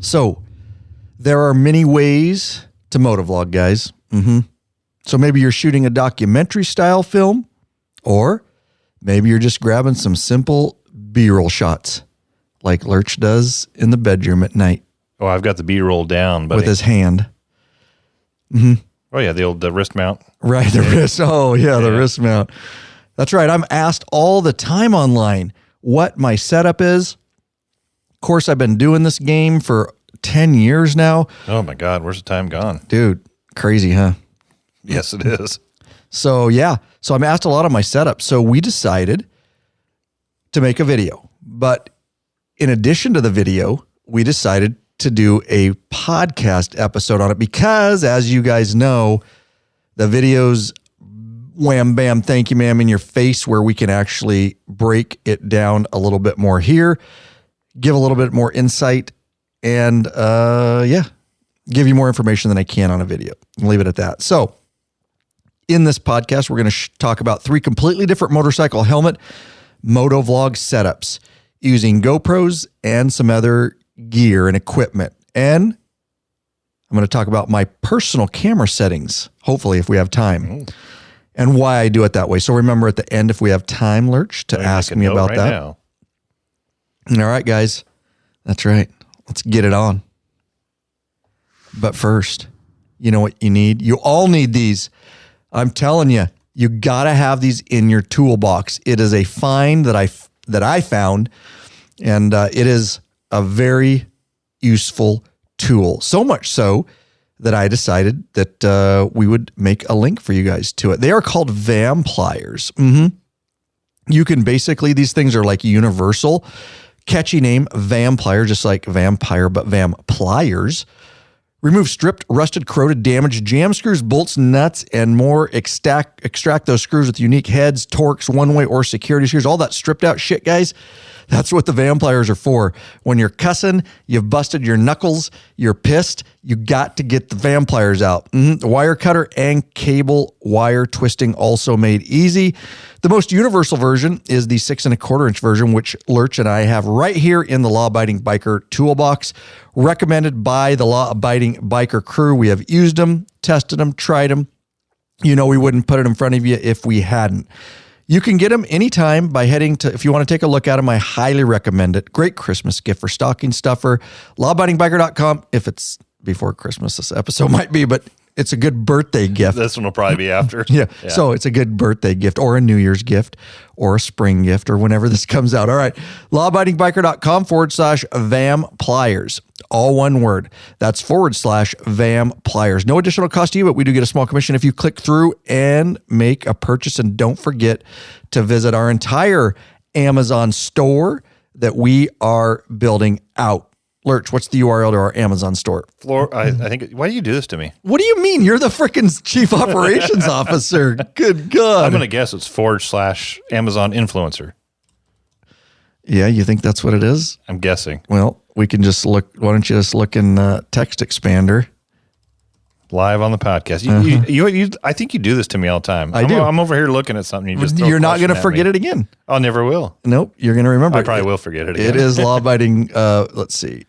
So there are many ways to motovlog, guys. So maybe you're shooting a documentary style film, or maybe you're just grabbing some simple B-roll shots like Lurch does in the bedroom at night. Oh, I've got the B-roll down, buddy. With his hand. Oh, yeah, the wrist mount. Right, the wrist. Oh, yeah, the wrist mount. That's right. I'm asked all the time online what my setup is. Of course, I've been doing this game for 10 years now. Oh, my God. Where's the time gone? Dude, crazy, huh? Yes, it is. So, yeah. So I'm asked a lot of my setup. So we decided to make a video. But in addition to the video, we decided to do a podcast episode on it because, as you guys know, the videos, wham, bam, thank you, ma'am, in your face, where we can actually break it down a little bit more here, give a little bit more insight, and give you more information than I can on a video. I'll leave it at that. So in this podcast, we're going to talk about 3 completely different motorcycle helmet MotoVlog setups using GoPros and some other gear and equipment. And I'm going to talk about my personal camera settings, hopefully, if we have time, and why I do it that way. So remember at the end, if we have time, Lurch, to ask me about that. Now. All right, guys. That's right. Let's get it on. But first, you know what you need? You all need these. I'm telling you, you got to have these in your toolbox. It is a find that I found, and it is a very useful tool. So much so that I decided that we would make a link for you guys to it. They are called VAM pliers. You can basically, these things are like universal. Catchy name, VAM plier, just like vampire, but VAM pliers. Remove stripped, rusted, corroded, damaged jam screws, bolts, nuts, and more. Extract those screws with unique heads, torques, one-way, or security screws. All that stripped out shit, guys. That's what the VAM pliers are for. When you're cussing, you've busted your knuckles, you're pissed, you got to get the VAM pliers out. Wire cutter and cable wire twisting also made easy. The most universal version is the 6 1/4 inch version, which Lurch and I have right here in the Law Abiding Biker toolbox. Recommended by the Law Abiding Biker crew. We have used them, tested them, tried them. You know, we wouldn't put it in front of you if we hadn't. You can get them anytime by heading to, if you want to take a look at them, I highly recommend it. Great Christmas gift for stocking stuffer. LawAbidingBiker.com. If it's before Christmas, this episode might be, but it's a good birthday gift. This one will probably be after. Yeah. So it's a good birthday gift or a New Year's gift or a spring gift or whenever this comes out. All right. LawAbidingBiker.com/VAM pliers. All one word. That's /VAM pliers. No additional cost to you, but we do get a small commission if you click through and make a purchase. And don't forget to visit our entire Amazon store that we are building out. Lurch, what's the URL to our Amazon store? I think. Why do you do this to me? What do you mean? You're the freaking chief operations officer. Good God. I'm going to guess it's /Amazon influencer. Yeah, you think that's what it is? I'm guessing. Well, we can just look. Why don't you just look in Text Expander? Live on the podcast. I think you do this to me all the time. I do. I'm over here looking at something. You're not going to forget it again. I never will. Nope. You're going to remember. I probably will forget it again. It is Law Abiding. Let's see.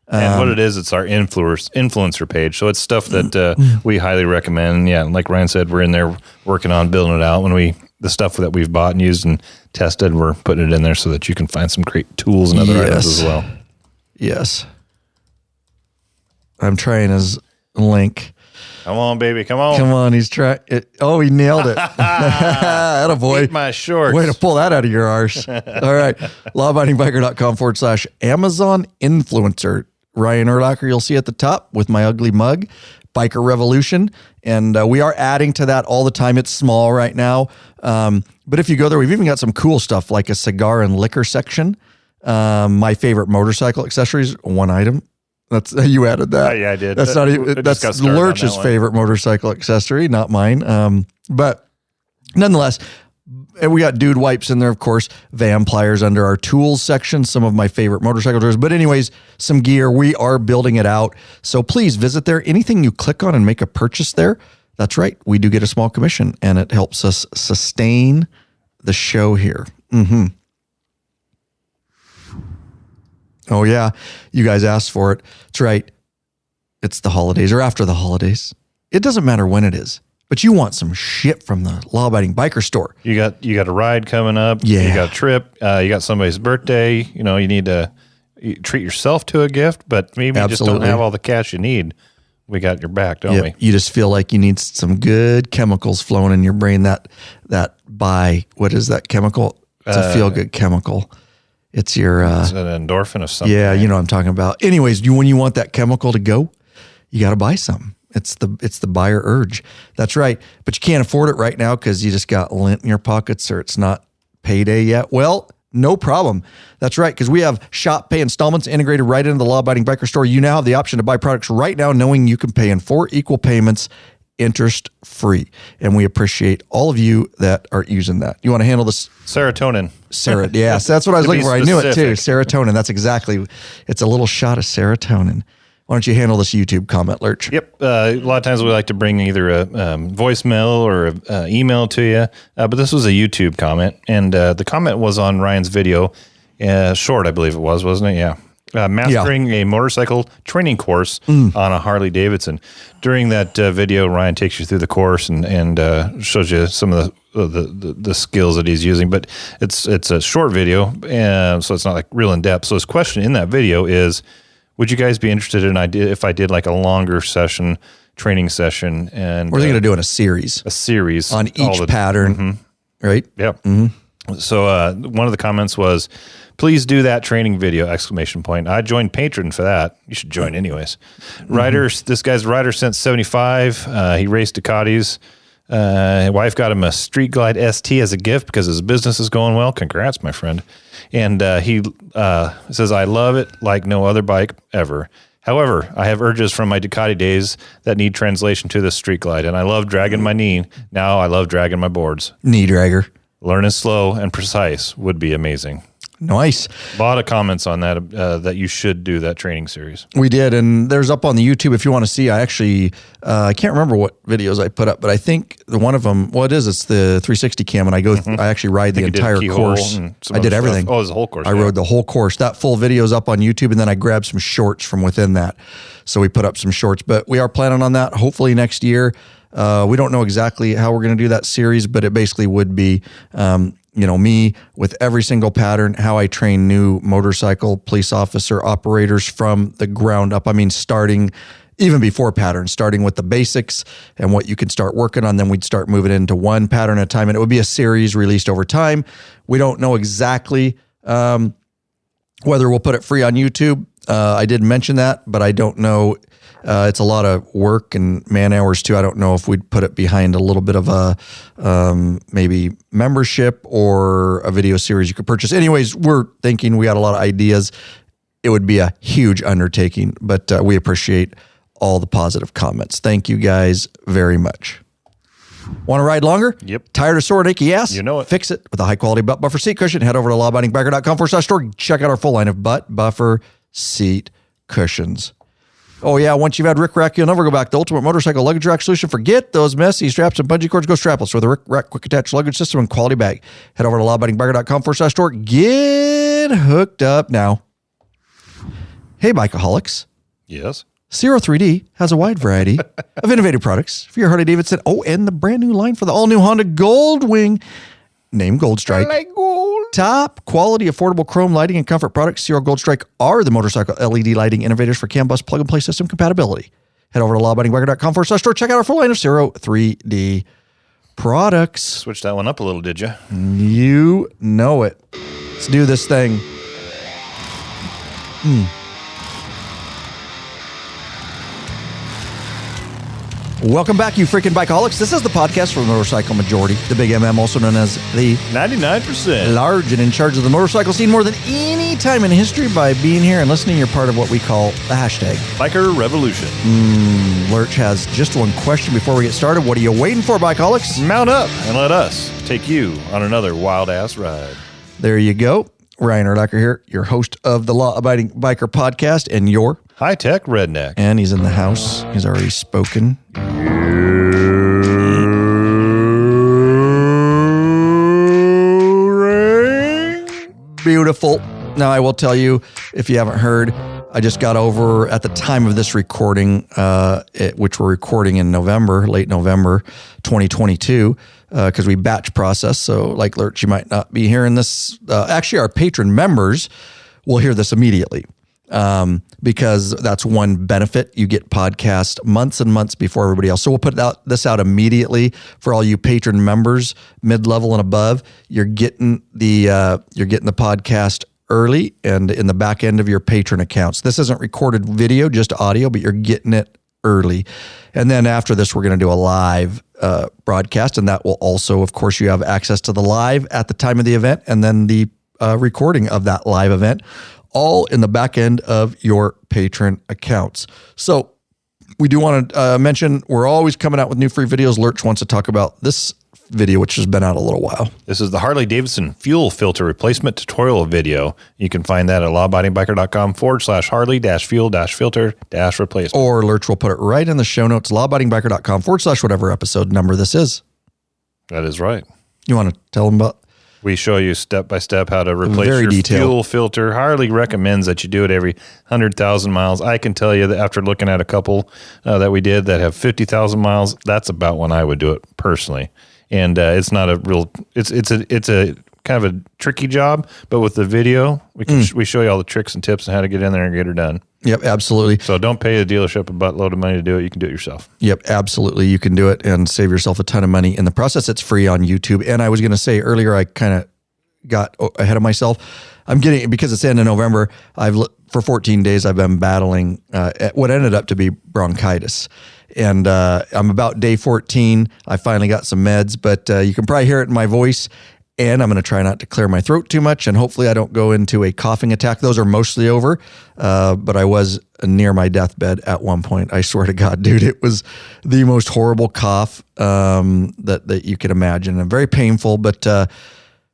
And what it is, it's our influencer page. So it's stuff that we highly recommend. Yeah, like Ryan said, we're in there working on building it out. The stuff that we've bought and used and tested, we're putting it in there so that you can find some great tools and other items as well. Yes. I'm trying his link. Come on, baby. Come on. Come on. He's trying it. Oh, he nailed it. Attaboy. Eat my shorts. Way to pull that out of your arse. All right. LawAbidingBiker.com /Amazon influencer. Ryan Urlacher, you'll see at the top with my ugly mug, Biker Revolution. And we are adding to that all the time. It's small right now. But if you go there, we've even got some cool stuff like a cigar and liquor section. My favorite motorcycle accessories, one item. That's you added that. Yeah, I did. That's not even, that's Lurch's favorite motorcycle accessory, not mine. But nonetheless, and we got dude wipes in there, of course, VAM pliers under our tools section, some of my favorite motorcycle tools. But anyways, some gear, we are building it out. So please visit there. Anything you click on and make a purchase there, that's right. We do get a small commission and it helps us sustain the show here. Oh, yeah. You guys asked for it. That's right. It's the holidays or after the holidays. It doesn't matter when it is, but you want some shit from the law-abiding biker store. You got a ride coming up. Yeah. You got a trip. You got somebody's birthday. You need to treat yourself to a gift, but maybe you just don't have all the cash you need. We got your back, don't we? You just feel like you need some good chemicals flowing in your brain. What is that chemical? It's a feel-good chemical. It's your... it's an endorphin of something. Yeah, you know what I'm talking about. Anyways, when you want that chemical to go, you got to buy something. It's the buyer urge. That's right. But you can't afford it right now because you just got lint in your pockets or it's not payday yet. Well, no problem. That's right, because we have shop pay installments integrated right into the law-abiding biker store. You now have the option to buy products right now knowing you can pay in 4 equal payments, interest-free. And we appreciate all of you that are using that. You want to handle this? Serotonin. Yes, that's what I was looking for. I knew it too. Specific. Serotonin. That's exactly. It's a little shot of serotonin. Why don't you handle this YouTube comment, Lurch? Yep. A lot of times we like to bring either a voicemail or an email to you, but this was a YouTube comment, and the comment was on Ryan's video, short, I believe it was, wasn't it? Yeah. Mastering a motorcycle training course on a Harley Davidson. During that video, Ryan takes you through the course and shows you some of the skills that he's using, but it's a short video, and so it's not like real in depth. So his question in that video is, would you guys be interested in if I did like a longer training session? And we're thinking of doing a series on each pattern, right? Yep. Mm-hmm. So one of the comments was, please do that training video, ! I joined Patreon for that. You should join anyways. This guy's rider since 75. He raced Ducatis. His wife got him a Street Glide ST as a gift because his business is going well. Congrats, my friend. And he says, I love it like no other bike ever. However, I have urges from my Ducati days that need translation to the Street Glide, and I love dragging my knee. Now I love dragging my boards. Knee dragger. Learning slow and precise would be amazing. Nice. A lot of comments on that, that you should do that training series. We did, and there's up on the YouTube if you want to see. I actually, I can't remember what videos I put up, but I think one of them, it's the 360 cam, and I actually ride the entire course. I did everything. Oh, it was the whole course. I rode the whole course. That full video is up on YouTube, and then I grabbed some shorts from within that. So we put up some shorts, but we are planning on that hopefully next year. We don't know exactly how we're going to do that series, but it basically would be, me with every single pattern, how I train new motorcycle police officer operators from the ground up. I mean, starting even before patterns, starting with the basics and what you can start working on. Then we'd start moving into one pattern at a time, and it would be a series released over time. We don't know exactly whether we'll put it free on YouTube. I did mention that, but I don't know. It's a lot of work and man hours too. I don't know if we'd put it behind a little bit of a maybe membership or a video series you could purchase. Anyways, we're thinking, we got a lot of ideas. It would be a huge undertaking, but we appreciate all the positive comments. Thank you guys very much. Want to ride longer? Yep. Tired of sore and achy ass? You know it. Fix it with a high-quality butt buffer seat cushion. Head over to lawabidingbiker.com/store. Check out our full line of butt buffer seat cushions. Oh, yeah, once you've had Rick Rack, you'll never go back. The ultimate motorcycle luggage rack solution. Forget those messy straps and bungee cords. Go strapless with a Rick Rack quick attach luggage system and quality bag. Head over to lawabidingbiker.com/store. Get hooked up now. Hey, bikeaholics. Yes. Zero 3D has a wide variety of innovative products for your Harley-Davidson. Oh, and the brand new line for the all-new Honda Goldwing, named Gold Strike. I like gold. Top quality, affordable chrome lighting and comfort products. Zero Gold Strike are the motorcycle LED lighting innovators for CAN bus plug-and-play system compatibility. Head over to lawabidingbiker.com/store. Check out our full line of Zero 3D products. Switch that one up a little, did you? You know it. Let's do this thing. Welcome back, you freaking bikeaholics. This is the podcast for the motorcycle majority, the Big MM, also known as the 99%. Large and in charge of the motorcycle scene more than any time in history. By being here and listening, you're part of what we call the hashtag Biker Revolution. Lurch has just one question before we get started. What are you waiting for, bikeaholics? Mount up and let us take you on another wild-ass ride. There you go. Ryan Erlacher here, your host of the Law Abiding Biker podcast, and your high-tech redneck. And he's in the house. He's already spoken. Beautiful. Now, I will tell you, if you haven't heard, I just got over at the time of this recording, which we're recording in November, late November 2022, because we batch process. So like Lurch, you might not be hearing this. Actually, our patron members will hear this immediately. Because that's one benefit. You get podcast months and months before everybody else. So we'll put this out immediately for all you patron members, mid-level and above. You're getting the podcast early and in the back end of your patron accounts. This isn't recorded video, just audio, but you're getting it early. And then after this, we're going to do a live broadcast, and that will also, of course, you have access to the live at the time of the event, and then the recording of that live event, all in the back end of your patron accounts. So we do want to mention, we're always coming out with new free videos. Lurch wants to talk about this video, which has been out a little while. This is the Harley-Davidson fuel filter replacement tutorial video. You can find that at lawabidingbiker.com/Harley-fuel-filter-replacement. Or Lurch will put it right in the show notes, lawabidingbiker.com/whatever episode number this is. That is right. You want to tell them about? We show you step by step how to replace your fuel filter. Harley recommends that you do it every 100,000 miles. I can tell you that after looking at a couple that we did that have 50,000 miles, that's about when I would do it personally. And it's not a real. It's a kind of a tricky job, but with the video, we show you all the tricks and tips on how to get in there and get her done. Yep, absolutely. So don't pay the dealership a buttload of money to do it. You can do it yourself. Yep, absolutely. You can do it and save yourself a ton of money in the process. It's free on YouTube. And I was going to say earlier, I kind of got ahead of myself. I'm getting, because it's the end of November, for 14 days, I've been battling what ended up to be bronchitis. And I'm about day 14. I finally got some meds, but you can probably hear it in my voice. And I'm going to try not to clear my throat too much. And hopefully I don't go into a coughing attack. Those are mostly over. But I was near my deathbed at one point. I swear to God, dude, it was the most horrible cough that you could imagine. And very painful, but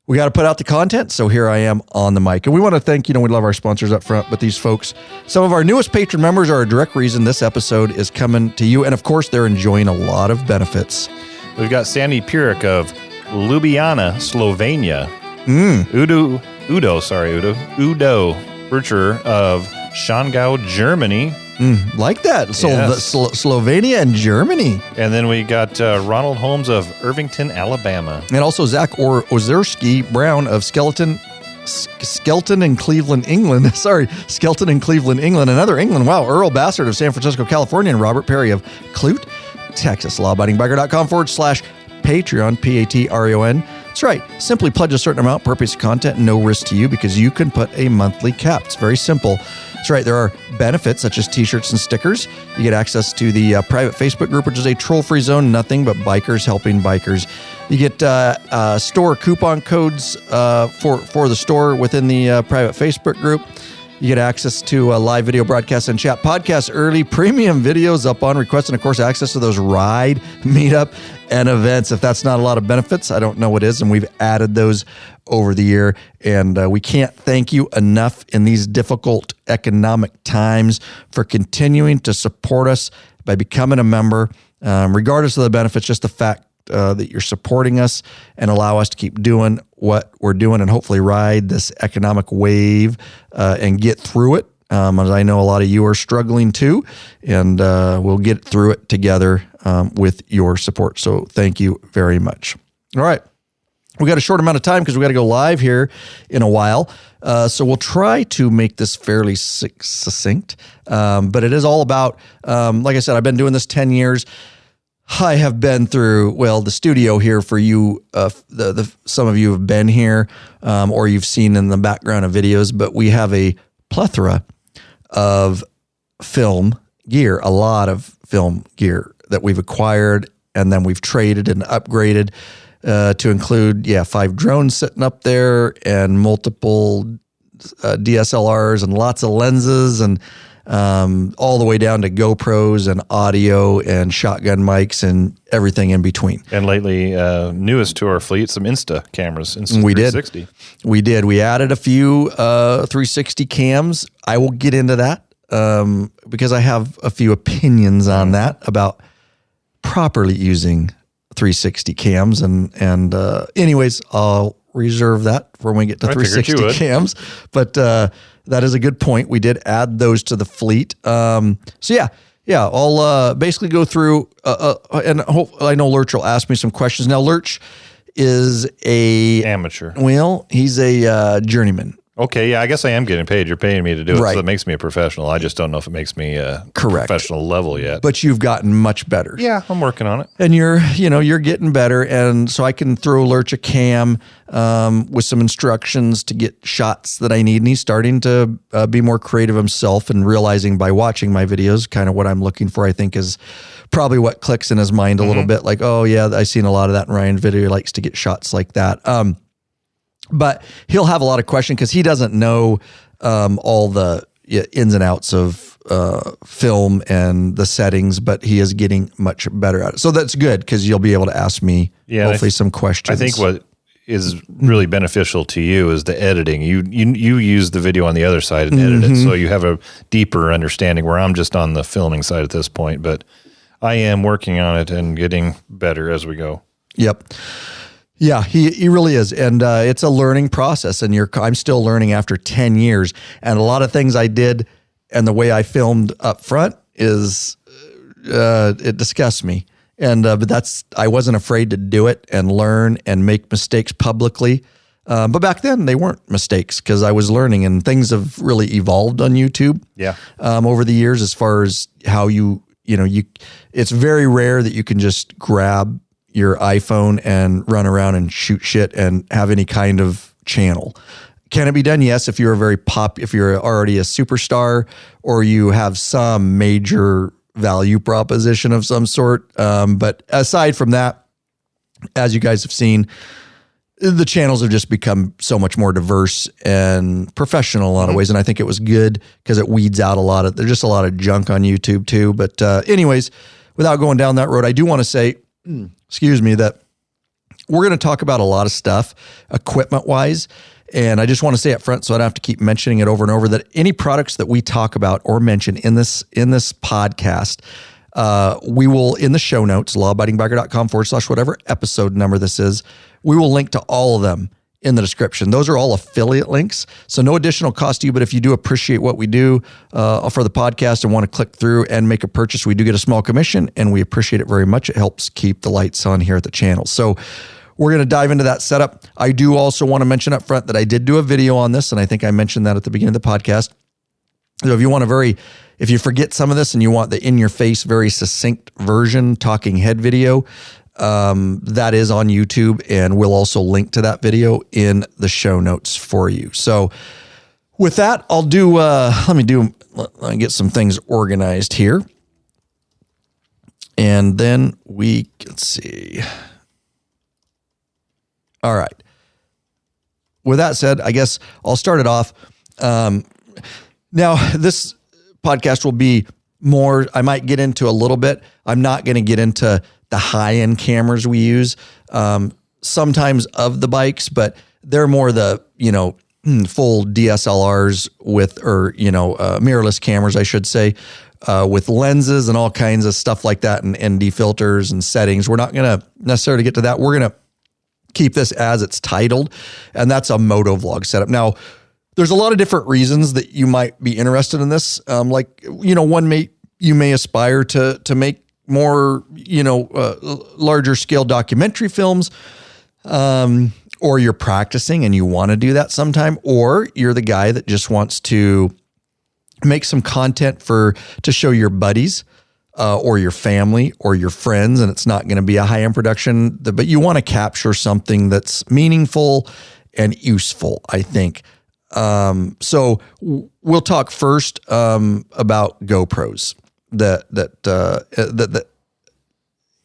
we got to put out the content. So here I am on the mic. And we want to thank, we love our sponsors up front, but these folks, some of our newest patron members are a direct reason this episode is coming to you. And of course, they're enjoying a lot of benefits. We've got Sandy Puric of Ljubljana, Slovenia. Udo Bircher of Schongau, Germany. Like that. So yes. Slovenia and Germany. And then we got Ronald Holmes of Irvington, Alabama. And also Zach Ozerski Brown of Skelton in Cleveland, England. Skelton in Cleveland, England. Another England. Wow. Earl Bassard of San Francisco, California. And Robert Perry of Clute, Texas. lawabidingbiker.com/Patreon, Patreon. That's right. Simply pledge a certain amount per piece of content, no risk to you, because you can put a monthly cap. It's very simple. That's right. There are benefits such as t-shirts and stickers. You get access to the private Facebook group, which is a troll-free zone, nothing but bikers helping bikers. You get store coupon codes for the store within the private Facebook group. You get access to live video broadcasts and chat podcasts, early premium videos up on request, and of course, access to those ride, meetup, and events. If that's not a lot of benefits, I don't know what is, and we've added those over the year. And we can't thank you enough in these difficult economic times for continuing to support us by becoming a member, regardless of the benefits, just the fact that you're supporting us and allow us to keep doing what we're doing and hopefully ride this economic wave and get through it. As I know a lot of you are struggling too, and we'll get through it together with your support. So thank you very much. All right. We got a short amount of time because we got to go live here in a while. So we'll try to make this fairly succinct. But it is all about, like I said, I've been doing this 10 years. I have been through, the studio here for you. Some of you have been here or you've seen in the background of videos, but we have a plethora of film gear, a lot of film gear that we've acquired and then we've traded and upgraded to include, 5 drones sitting up there and multiple DSLRs and lots of lenses and all the way down to GoPros and audio and shotgun mics and everything in between. And lately, newest to our fleet, some Insta cameras. Insta we 360. We did. We added a few 360 cams. I will get into that because I have a few opinions on that about properly using 360 cams. And anyways, I'll reserve that for when we get to I figured you 360 would. cams. But that is a good point. We did add those to the fleet. So yeah, I'll basically go through, and I know Lurch will ask me some questions. Now, Lurch is a Amateur. Well, he's a journeyman. Okay, yeah, I guess I am getting paid. You're paying me to do it, Right. so that makes me a professional. I just don't know if it makes me a Correct. professional level yet. But you've gotten much better. Yeah, I'm working on it. And you're getting better. And so I can throw Lurch a cam with some instructions to get shots that I need. And he's starting to be more creative himself and realizing by watching my videos kind of what I'm looking for, I think is probably what clicks in his mind a little bit. Like, oh yeah, I've seen a lot of that in Ryan's video. He likes to get shots like that. But he'll have a lot of questions because he doesn't know all the ins and outs of film and the settings, but he is getting much better at it. So that's good because you'll be able to ask me hopefully some questions. I think what is really beneficial to you is the editing. You use the video on the other side and edit it, so you have a deeper understanding where I'm just on the filming side at this point, but I am working on it and getting better as we go. Yep. Yeah, he really is. And it's a learning process, and I'm still learning after 10 years. And a lot of things I did and the way I filmed up front is, it disgusts me. And, but I wasn't afraid to do it and learn and make mistakes publicly. But back then they weren't mistakes because I was learning, and things have really evolved on YouTube. Yeah. Over the years, as far as how it's very rare that you can just grab your iPhone and run around and shoot shit and have any kind of channel. Can it be done? Yes, if you're if you're already a superstar or you have some major value proposition of some sort. But aside from that, as you guys have seen, the channels have just become so much more diverse and professional in a lot of ways. And I think it was good because it weeds out there's just a lot of junk on YouTube too. But anyways, without going down that road, I do want to say, excuse me, that we're going to talk about a lot of stuff equipment wise. And I just want to say up front, so I don't have to keep mentioning it over and over, that any products that we talk about or mention in this podcast, we will, in the show notes, lawabidingbiker.com/whatever episode number this is, we will link to all of them in the description. Those are all affiliate links, so no additional cost to you. But if you do appreciate what we do for the podcast and want to click through and make a purchase, we do get a small commission, and we appreciate it very much. It helps keep the lights on here at the channel. So we're going to dive into that setup. I do also want to mention up front that I did do a video on this, and I think I mentioned that at the beginning of the podcast. So if you forget some of this and you want the in-your-face, very succinct version, talking head video, that is on YouTube, and we'll also link to that video in the show notes for you. So with that, I'll do, let me get some things organized here. And then let's see. All right. With that said, I guess I'll start it off. Now, this podcast will be more, I might get into a little bit. I'm not going to get into the high-end cameras we use, sometimes of the bikes, but they're more the, full DSLRs mirrorless cameras, I should say, with lenses and all kinds of stuff like that, and ND filters and settings. We're not going to necessarily get to that. We're going to keep this as it's titled, and that's a MotoVlog setup. Now, there's a lot of different reasons that you might be interested in this. You may aspire to make more, larger scale documentary films, or you're practicing and you want to do that sometime, or you're the guy that just wants to make some content to show your buddies, or your family or your friends, and it's not going to be a high-end production, but you want to capture something that's meaningful and useful, I think. So we'll talk first about GoPros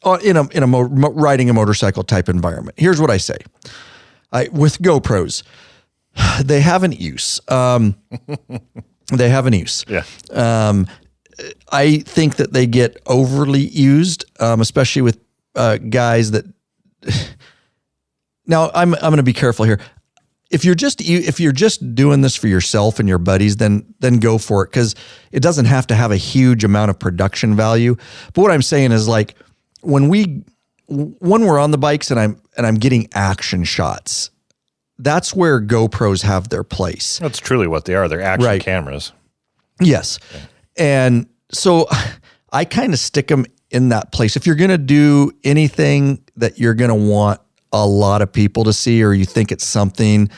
riding a motorcycle type environment. Here's what I say. With GoPros, they have an use. Yeah. I think that they get overly used, especially with guys that. Now, I'm going to be careful here. If you're just doing this for yourself and your buddies, then go for it, because it doesn't have to have a huge amount of production value. But what I'm saying is, like, when we're on the bikes and I'm getting action shots, that's where GoPros have their place. That's truly what they are. They're action Right. cameras. Yes. And so I kind of stick them in that place. If you're going to do anything that you're going to want a lot of people to see, or you think it's something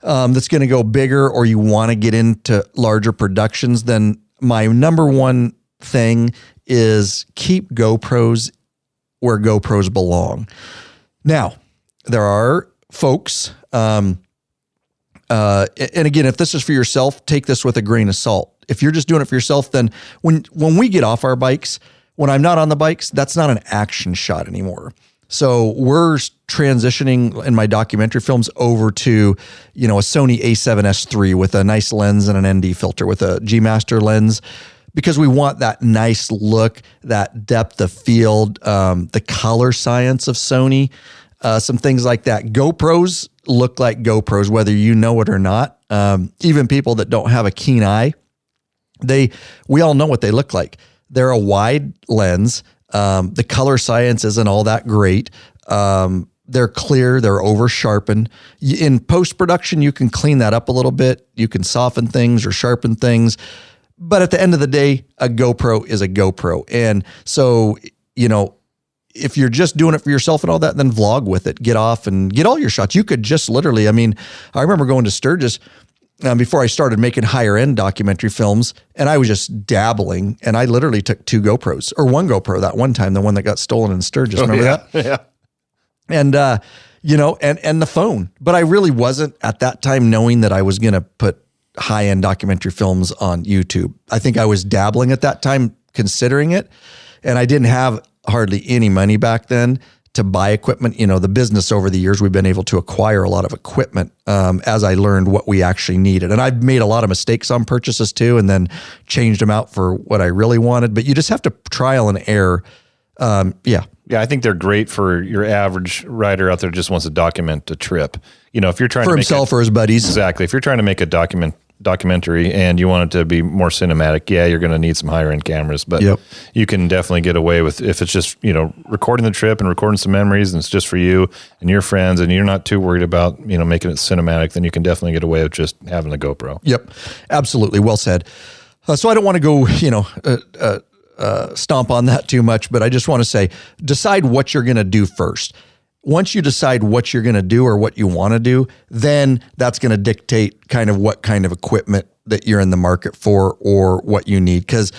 that's going to go bigger, or you want to get into larger productions, then my number one thing is keep GoPros where GoPros belong. Now, there are folks, and again, if this is for yourself, take this with a grain of salt. If you're just doing it for yourself, then when we get off our bikes, when I'm not on the bikes, that's not an action shot anymore. So we're transitioning in my documentary films over to, a Sony A7S III with a nice lens and an ND filter with a G Master lens, because we want that nice look, that depth of field, the color science of Sony, some things like that. GoPros look like GoPros, whether you know it or not. Even people that don't have a keen eye, we all know what they look like. They're a wide lens. The color science isn't all that great. They're clear. They're over sharpened. In post-production, you can clean that up a little bit. You can soften things or sharpen things. But at the end of the day, a GoPro is a GoPro. And so, if you're just doing it for yourself and all that, then vlog with it. Get off and get all your shots. You could just literally, I remember going to Sturgis before I started making higher end documentary films, and I was just dabbling, and I literally took 2 GoPros, or 1 GoPro that one time, the one that got stolen in Sturgis. Remember that? Yeah. And, and the phone. But I really wasn't at that time knowing that I was going to put high end documentary films on YouTube. I think I was dabbling at that time, considering it, and I didn't have hardly any money back then to buy equipment. The business over the years, we've been able to acquire a lot of equipment as I learned what we actually needed. And I've made a lot of mistakes on purchases too, and then changed them out for what I really wanted. But you just have to trial and error. Yeah, I think they're great for your average rider out there who just wants to document a trip. If you're trying for to himself or his buddies. Exactly. If you're trying to make a documentary and you want it to be more cinematic, you're going to need some higher end cameras, but you can definitely get away with, if it's just, recording the trip and recording some memories, and it's just for you and your friends, and you're not too worried about, making it cinematic, then you can definitely get away with just having the GoPro. Yep. Absolutely. Well said. So I don't want to go, stomp on that too much, but I just want to say, decide what you're going to do first. Once you decide what you're going to do or what you want to do, then that's going to dictate kind of what kind of equipment that you're in the market for, or what you need. Because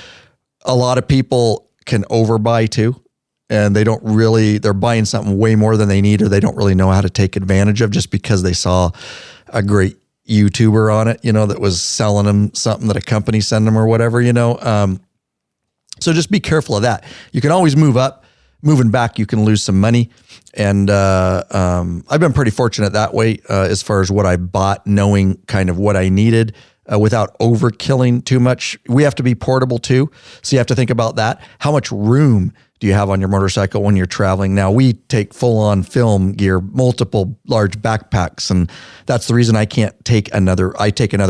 a lot of people can overbuy too, and they're buying something way more than they need, or they don't really know how to take advantage of, just because they saw a great YouTuber on it, that was selling them something that a company sent them or whatever, So just be careful of that. You can always move up. Moving back, you can lose some money. And I've been pretty fortunate that way as far as what I bought, knowing kind of what I needed without overkilling too much. We have to be portable too. So you have to think about that. How much room do you have on your motorcycle when you're traveling? Now, we take full-on film gear, multiple large backpacks, and that's the reason I can't take another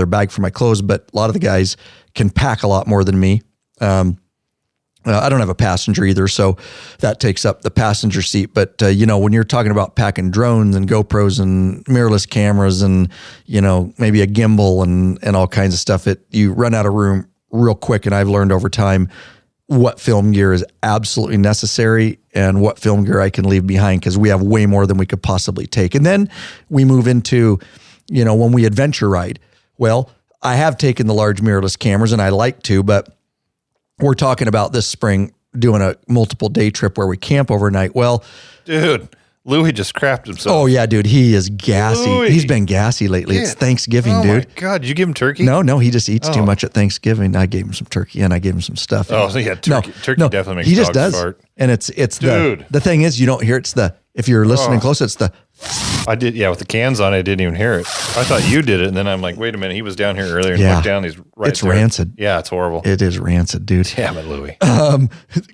bag for my clothes, but a lot of the guys can pack a lot more than me. I don't have a passenger either, so that takes up the passenger seat. But, when you're talking about packing drones and GoPros and mirrorless cameras and, maybe a gimbal and all kinds of stuff, you run out of room real quick. And I've learned over time what film gear is absolutely necessary and what film gear I can leave behind, because we have way more than we could possibly take. And then we move into, when we adventure ride. Well, I have taken the large mirrorless cameras, and I like to, but we're talking about this spring doing a multiple day trip where we camp overnight. Well, dude, Louis just crapped himself. Oh yeah, dude, he is gassy. Louis. He's been gassy lately. It's Thanksgiving, dude. Oh my God, did you give him turkey? No, he just eats too much at Thanksgiving. I gave him some turkey and I gave him some stuff. Oh, so yeah, turkey definitely makes he just dogs does. fart. And it's dude. The thing is, you don't hear if you're listening close, it's the. I did, with the cans on, I didn't even hear it. I thought you did it, and then I'm like, wait a minute, he was down here earlier and looked down. He's right It's there. rancid. Yeah, it's horrible. It is rancid, dude. Damn it, Louis.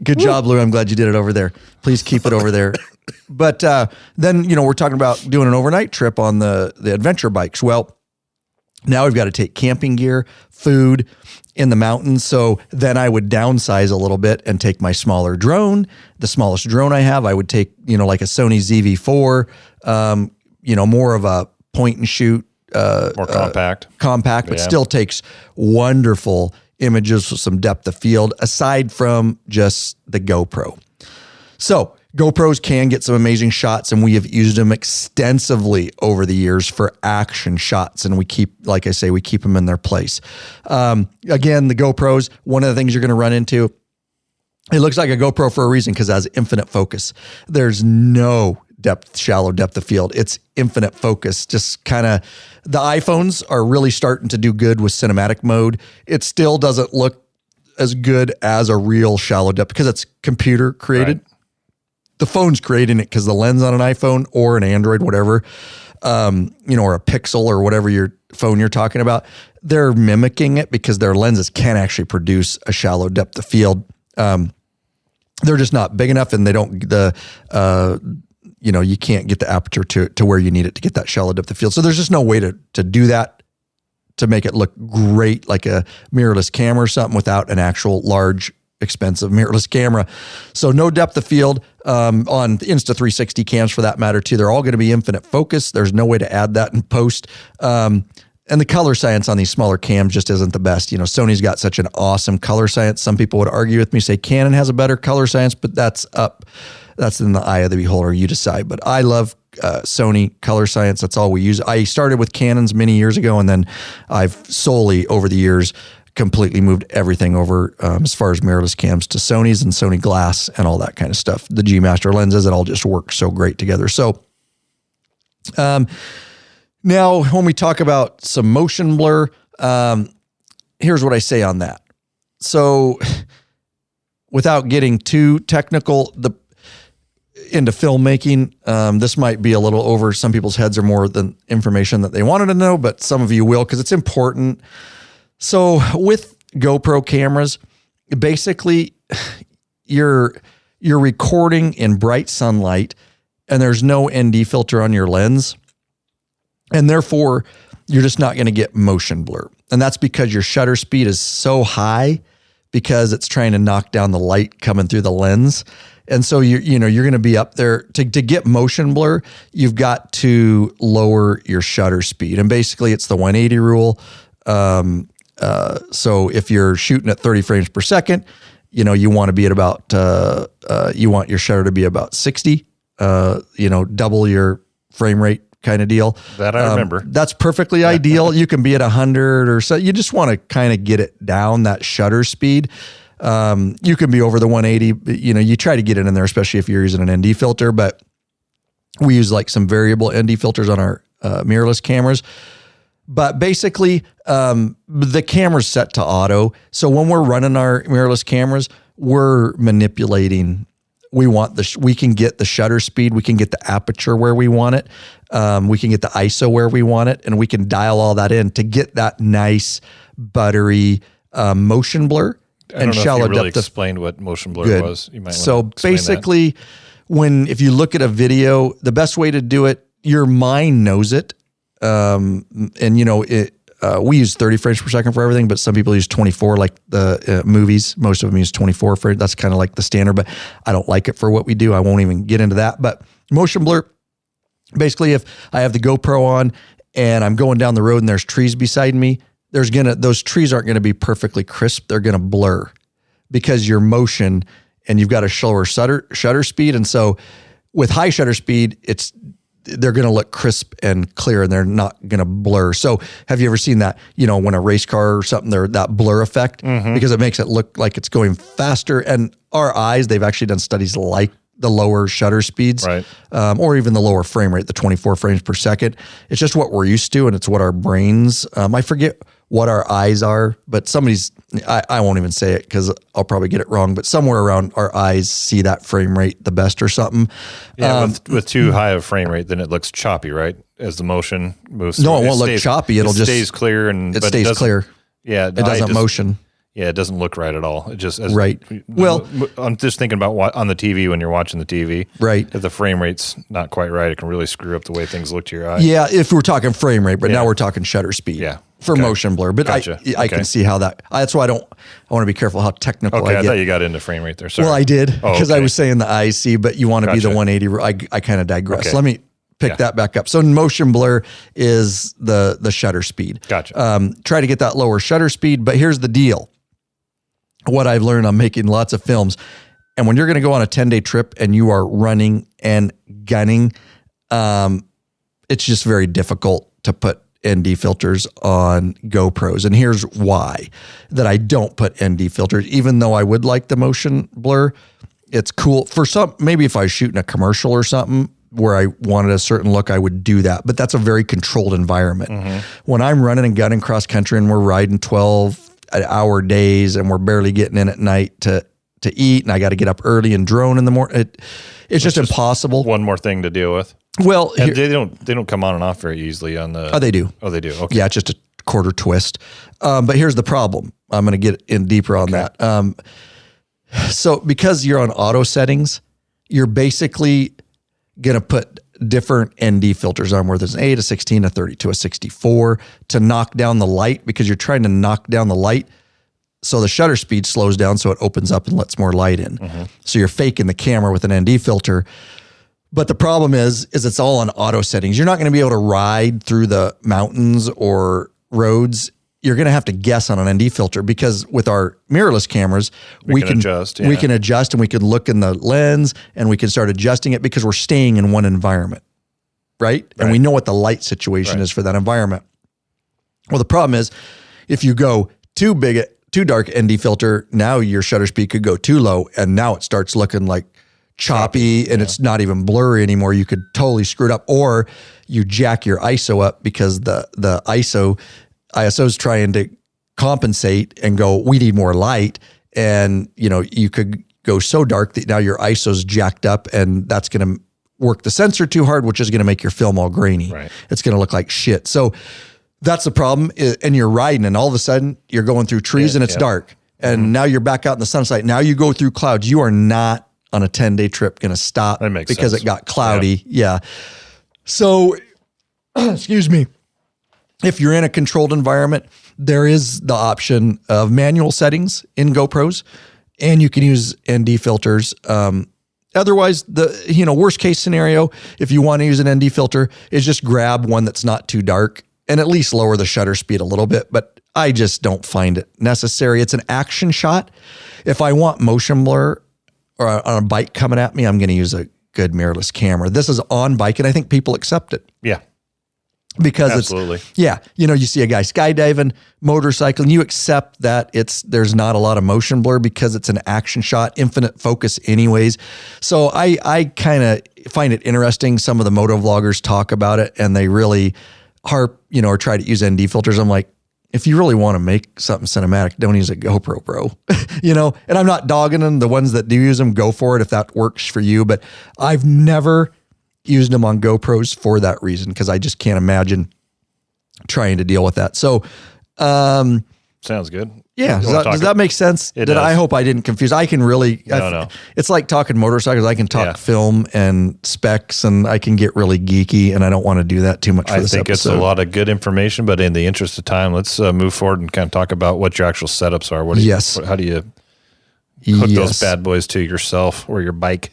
Good job, Louis. I'm glad you did it over there. Please keep it over there. But then, we're talking about doing an overnight trip on the adventure bikes. Well, now we've got to take camping gear, food in the mountains. So then I would downsize a little bit and take my smaller drone, the smallest drone I have. I would take, like a Sony ZV-4, more of a point and shoot, More compact. but still takes wonderful images with some depth of field aside from just the GoPro. So GoPros can get some amazing shots, and we have used them extensively over the years for action shots. And we keep, like I say, we keep them in their place. Again, the GoPros, one of the things you're going to run into, it looks like a GoPro for a reason because it has infinite focus. There's no shallow depth of field. It's infinite focus. Just kind of, the iPhones are really starting to do good with cinematic mode. It still doesn't look as good as a real shallow depth because it's computer created. Right. The phone's creating it because the lens on an iPhone or an Android, whatever, or a Pixel or whatever your phone you're talking about, they're mimicking it because their lenses can actually produce a shallow depth of field. They're just not big enough, and they don't you can't get the aperture to where you need it to get that shallow depth of field. So there's just no way to do that, to make it look great like a mirrorless camera or something without an actual large, expensive mirrorless camera. So no depth of field on Insta360 cams for that matter too. They're all going to be infinite focus. There's no way to add that in post. And the color science on these smaller cams just isn't the best. Sony's got such an awesome color science. Some people would argue with me, say Canon has a better color science, but that's in the eye of the beholder. You decide. But I love Sony color science. That's all we use. I started with Canons many years ago, and then I've solely over the years completely moved everything over as far as mirrorless cams to Sony's and Sony Glass and all that kind of stuff. The G Master lenses, it all just works so great together. So, now, when we talk about some motion blur, here's what I say on that. So, without getting too technical, into filmmaking, this might be a little over some people's heads or more than information that they wanted to know, but some of you will because it's important. So, with GoPro cameras, basically, you're recording in bright sunlight, and there's no ND filter on your lens. And therefore, you're just not going to get motion blur. And that's because your shutter speed is so high because it's trying to knock down the light coming through the lens. And so you're going to be up there to get motion blur. You've got to lower your shutter speed. And basically it's the 180 rule. So if you're shooting at 30 frames per second, you want to be at about, you want your shutter to be about 60, double your frame rate kind of deal. That I remember. That's perfectly ideal. You can be at 100 or so. You just want to kind of get it down, that shutter speed. You can be over the 180. You try to get it in there, especially if you're using an ND filter. But we use like some variable ND filters on our mirrorless cameras. But basically, the camera's set to auto. So when we're running our mirrorless cameras, we're manipulating. We can get the shutter speed. We can get the aperture where we want it. We can get the ISO where we want it, and we can dial all that in to get that nice, buttery motion blur and shallow depth. Explained what motion blur was. You might want to basically, if you look at a video, the best way to do it, your mind knows it. We use 30 frames per second for everything, but some people use 24, like the movies. Most of them use 24 for it. That's kind of like the standard, but I don't like it for what we do. I won't even get into that. But motion blur, basically, if I have the GoPro on and I'm going down the road and there's trees beside me, those trees aren't going to be perfectly crisp. They're going to blur because your motion and you've got a slower shutter speed. And so with high shutter speed, they're going to look crisp and clear and they're not going to blur. So have you ever seen that, when a race car or something, that blur effect, because it makes it look like it's going faster. And our eyes, they've actually done studies like the lower shutter speeds, right, or even the lower frame rate, the 24 frames per second. It's just what we're used to. And it's what our brains, I forget what our eyes are, but I won't even say it because I'll probably get it wrong, but somewhere around our eyes see that frame rate the best or something. Yeah, with too high of frame rate, then it looks choppy, right? As the motion moves. No, it won't look choppy. It stays clear. It stays clear. Yeah. It doesn't motion. Yeah, it doesn't look right at all. It just right. Well, I'm just thinking about on the TV when you're watching the TV. Right. If the frame rate's not quite right, it can really screw up the way things look to your eye. Yeah, if we're talking frame rate, but now we're talking shutter speed. Yeah. For motion blur, but gotcha. I can see how that. That's why I want to be careful how technical I get. I thought you got into frame rate there. Sorry. Well, I did because I was saying the eyes see, but you want to be the 180. I kind of digress. Okay. Let me pick that back up. So motion blur is the shutter speed. Gotcha. Try to get that lower shutter speed, but here's the deal. What I've learned, I'm making lots of films, and when you're going to go on a 10-day trip and you are running and gunning, it's just very difficult to put ND filters on GoPros. And here's why that I don't put ND filters, even though I would like the motion blur. It's cool for some, maybe if I was shooting a commercial or something where I wanted a certain look, I would do that, but that's a very controlled environment. When I'm running and gunning cross country and we're riding 12-hour days and we're barely getting in at night to eat, and I got to get up early and drone in the morning, it's just impossible. One more thing to deal with. Well, and they don't come on and off very easily on the. Oh, they do. Oh, they do. Okay. Yeah, it's just a quarter twist. But here's the problem. I'm going to get in deeper on that. So because you're on auto settings, you're basically going to put different ND filters on, where there's an 8, a 16, a 32, a 64 to knock down the light, because you're trying to knock down the light so the shutter speed slows down so it opens up and lets more light in. So you're faking the camera with an ND filter. But the problem is it's all on auto settings. You're not going to be able to ride through the mountains or roads. You're going to have to guess on an ND filter, because with our mirrorless cameras, we can adjust. We can adjust, and we can look in the lens and we can start adjusting it, because we're staying in one environment, right? And we know what the light situation is for that environment. Well, the problem is if you go too dark ND filter, now your shutter speed could go too low, and now it starts looking like choppy and it's not even blurry anymore. You could totally screw it up, or you jack your ISO up, because the ISO's trying to compensate and go, we need more light. And you could go so dark that now your ISO's jacked up, and that's going to work the sensor too hard, which is going to make your film all grainy. It's going to look like shit. So that's the problem. And you're riding, and all of a sudden you're going through trees and it's dark. And now you're back out in the sunlight. Now you go through clouds. You are not on a 10-day trip going to stop because it got cloudy. Yeah. So, excuse me. If you're in a controlled environment, there is the option of manual settings in GoPros, and you can use ND filters. Otherwise, the worst case scenario, if you want to use an ND filter, is just grab one that's not too dark and at least lower the shutter speed a little bit. But I just don't find it necessary. It's an action shot. If I want motion blur or on a bike coming at me, I'm going to use a good mirrorless camera. This is on bike, and I think people accept it. Yeah. Because absolutely. You see a guy skydiving, motorcycling, you accept that there's not a lot of motion blur because it's an action shot, infinite focus anyways. So I kind of find it interesting. Some of the MotoVloggers talk about it, and they really harp, or try to use ND filters. I'm like, if you really want to make something cinematic, don't use a GoPro, bro. And I'm not dogging them. The ones that do use them, go for it if that works for you. But I've never used them on GoPros for that reason, because I just can't imagine trying to deal with that. So, sounds good. Yeah. Does that make sense? It does. I hope I didn't confuse. I can really, no. It's like talking motorcycles. I can talk film and specs, and I can get really geeky, and I don't want to do that too much for this episode. It's a lot of good information, but in the interest of time, let's move forward and kind of talk about what your actual setups are. How do you hook those bad boys to yourself or your bike?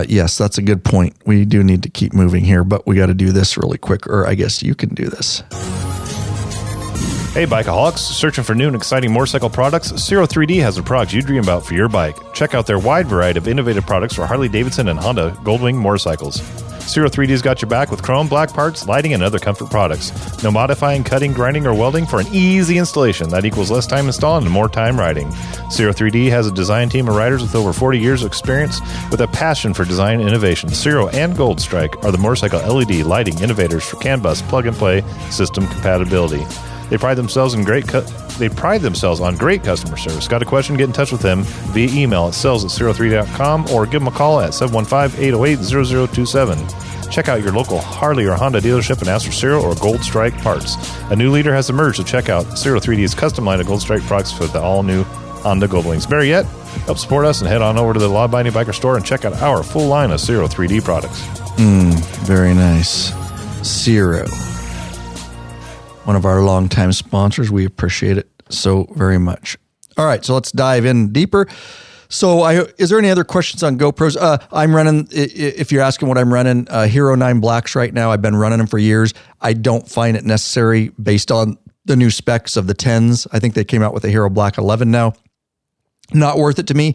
Yes, that's a good point. We do need to keep moving here, but we got to do this really quick, or I guess you can do this. Hey, Bikeaholics, searching for new and exciting motorcycle products? Zero 3D has the products you dream about for your bike. Check out their wide variety of innovative products for Harley-Davidson and Honda Goldwing motorcycles. Zero 3D's got your back with chrome, black parts, lighting, and other comfort products. No modifying, cutting, grinding, or welding for an easy installation. That equals less time installing and more time riding. Zero 3D has a design team of riders with over 40 years of experience with a passion for design and innovation. Zero and Gold Strike are the motorcycle LED lighting innovators for CAN bus plug-and-play system compatibility. They pride themselves on great customer service. Got a question? Get in touch with them via email at sales@zero3d.com or give them a call at 715-808-0027. Check out your local Harley or Honda dealership and ask for Zero or Gold Strike parts. A new leader has emerged, so check out Zero 3D's custom line of Gold Strike products for the all-new Honda Goldwings. Better yet, help support us and head on over to the law-abiding biker store and check out our full line of Zero 3D products. Very nice. Zero. One of our longtime sponsors. We appreciate it so very much. All right, so let's dive in deeper. So is there any other questions on GoPros? I'm running, if you're asking what I'm running, Hero 9 Blacks right now. I've been running them for years. I don't find it necessary based on the new specs of the 10s. I think they came out with a Hero Black 11 now. Not worth it to me.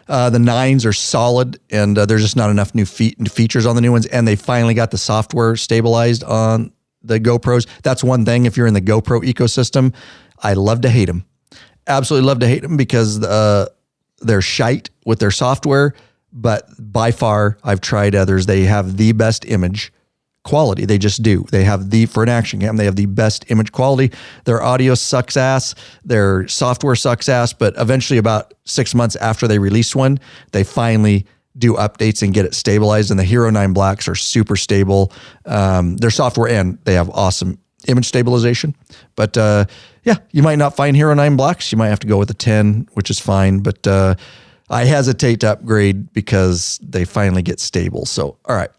The 9s are solid, and there's just not enough new features on the new ones, and they finally got the software stabilized on the GoPros. That's one thing. If you're in the GoPro ecosystem, I love to hate them. Absolutely love to hate them because they're shite with their software, but by far, I've tried others. They have the best image quality. They just do. They have for an action cam, they have the best image quality. Their audio sucks ass. Their software sucks ass, but eventually about 6 months after they release one, they finally do updates and get it stabilized. And the Hero 9 Blacks are super stable. Their software, and they have awesome image stabilization. But yeah, you might not find Hero 9 Blacks. You might have to go with a 10, which is fine. But I hesitate to upgrade because they finally get stable. So, all right.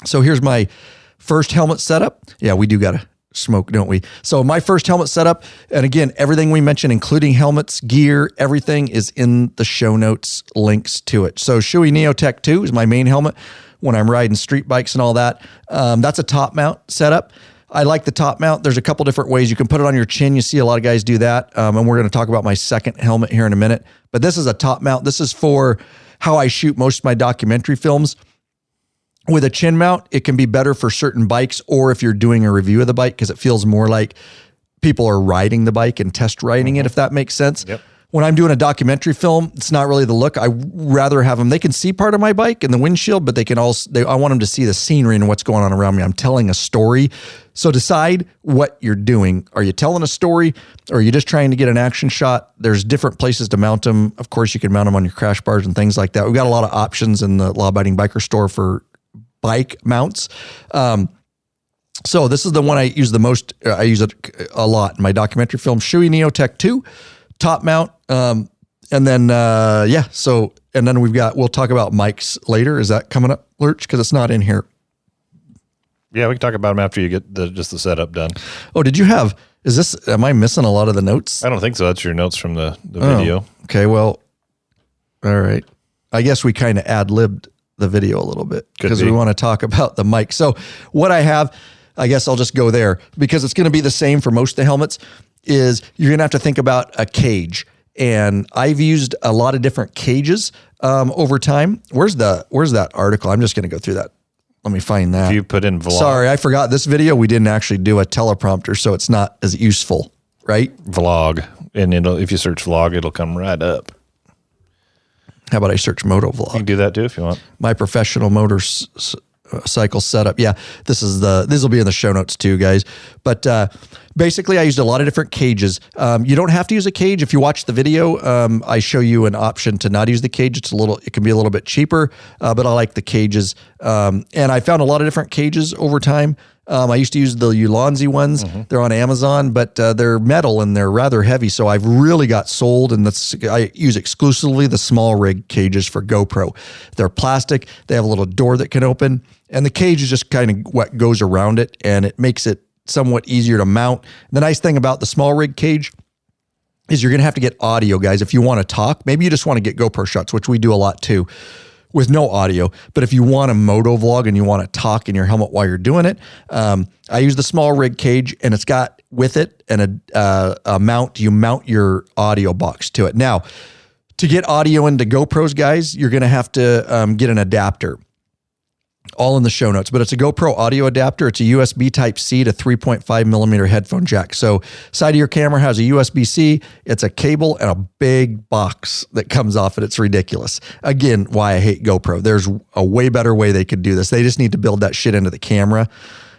So here's my first helmet setup. Yeah, we do got to smoke, don't we? So my first helmet setup, and again, everything we mentioned, including helmets, gear, everything is in the show notes, links to it. So Shoei Neotech 2 is my main helmet when I'm riding street bikes and all that. That's a top mount setup. I like the top mount. There's a couple different ways. You can put it on your chin. You see a lot of guys do that. And we're going to talk about my second helmet here in a minute. But this is a top mount. This is for how I shoot most of my documentary films. With a chin mount, it can be better for certain bikes, or if you're doing a review of the bike, because it feels more like people are riding the bike and test riding it, if that makes sense. Yep. When I'm doing a documentary film, it's not really the look. I rather have them, they can see part of my bike and the windshield, but they can also, I want them to see the scenery and what's going on around me. I'm telling a story. So decide what you're doing. Are you telling a story, or are you just trying to get an action shot? There's different places to mount them. Of course, you can mount them on your crash bars and things like that. We've got a lot of options in the Law Abiding Biker store for bike mounts. So this is the one I use the most. I use it a lot in my documentary film. Shoei Neotech 2 top mount. And then, yeah. So, and then we'll talk about mics later. Is that coming up, Lurch? Because it's not in here. Yeah, we can talk about them after you get just the setup done. Oh, am I missing a lot of the notes? I don't think so. That's your notes from the video. Okay. Well, all right. I guess we kind of ad-libbed the video a little bit because we want to talk about the mic. So what I have, I guess I'll just go there because it's going to be the same for most of the helmets, is you're going to have to think about a cage. And I've used a lot of different cages over time. Where's that article? I'm just going to go through that. Let me find that. If you put in vlog. Sorry, I forgot this video. We didn't actually do a teleprompter, so it's not as useful, right? Vlog. And if you search vlog, it'll come right up. How about I search MotoVlog? You can do that too if you want. My professional motorcycle setup. Yeah, this will be in the show notes too, guys. But basically, I used a lot of different cages. You don't have to use a cage. If you watch the video, I show you an option to not use the cage. It can be a little bit cheaper, but I like the cages. And I found a lot of different cages over time. I used to use the Ulanzi ones. Mm-hmm. They're on Amazon, but they're metal and they're rather heavy. So I've really got sold, and I use exclusively the small rig cages for GoPro. They're plastic. They have a little door that can open, and the cage is just kind of what goes around it, and it makes it somewhat easier to mount. The nice thing about the small rig cage is you're going to have to get audio, guys. If you want to talk, maybe you just want to get GoPro shots, which we do a lot too, with no audio. But if you want to MotoVlog and you want to talk in your helmet while you're doing it, I use the small rig cage, and it's got with it and a mount. You mount your audio box to it. Now, to get audio into GoPros, guys, you're going to have to get an adapter. All in the show notes, but it's a GoPro audio adapter. It's a USB Type-C to 3.5 millimeter headphone jack. So side of your camera has a USB-C. It's a cable and a big box that comes off it. It's ridiculous. Again, why I hate GoPro. There's a way better way they could do this. They just need to build that shit into the camera.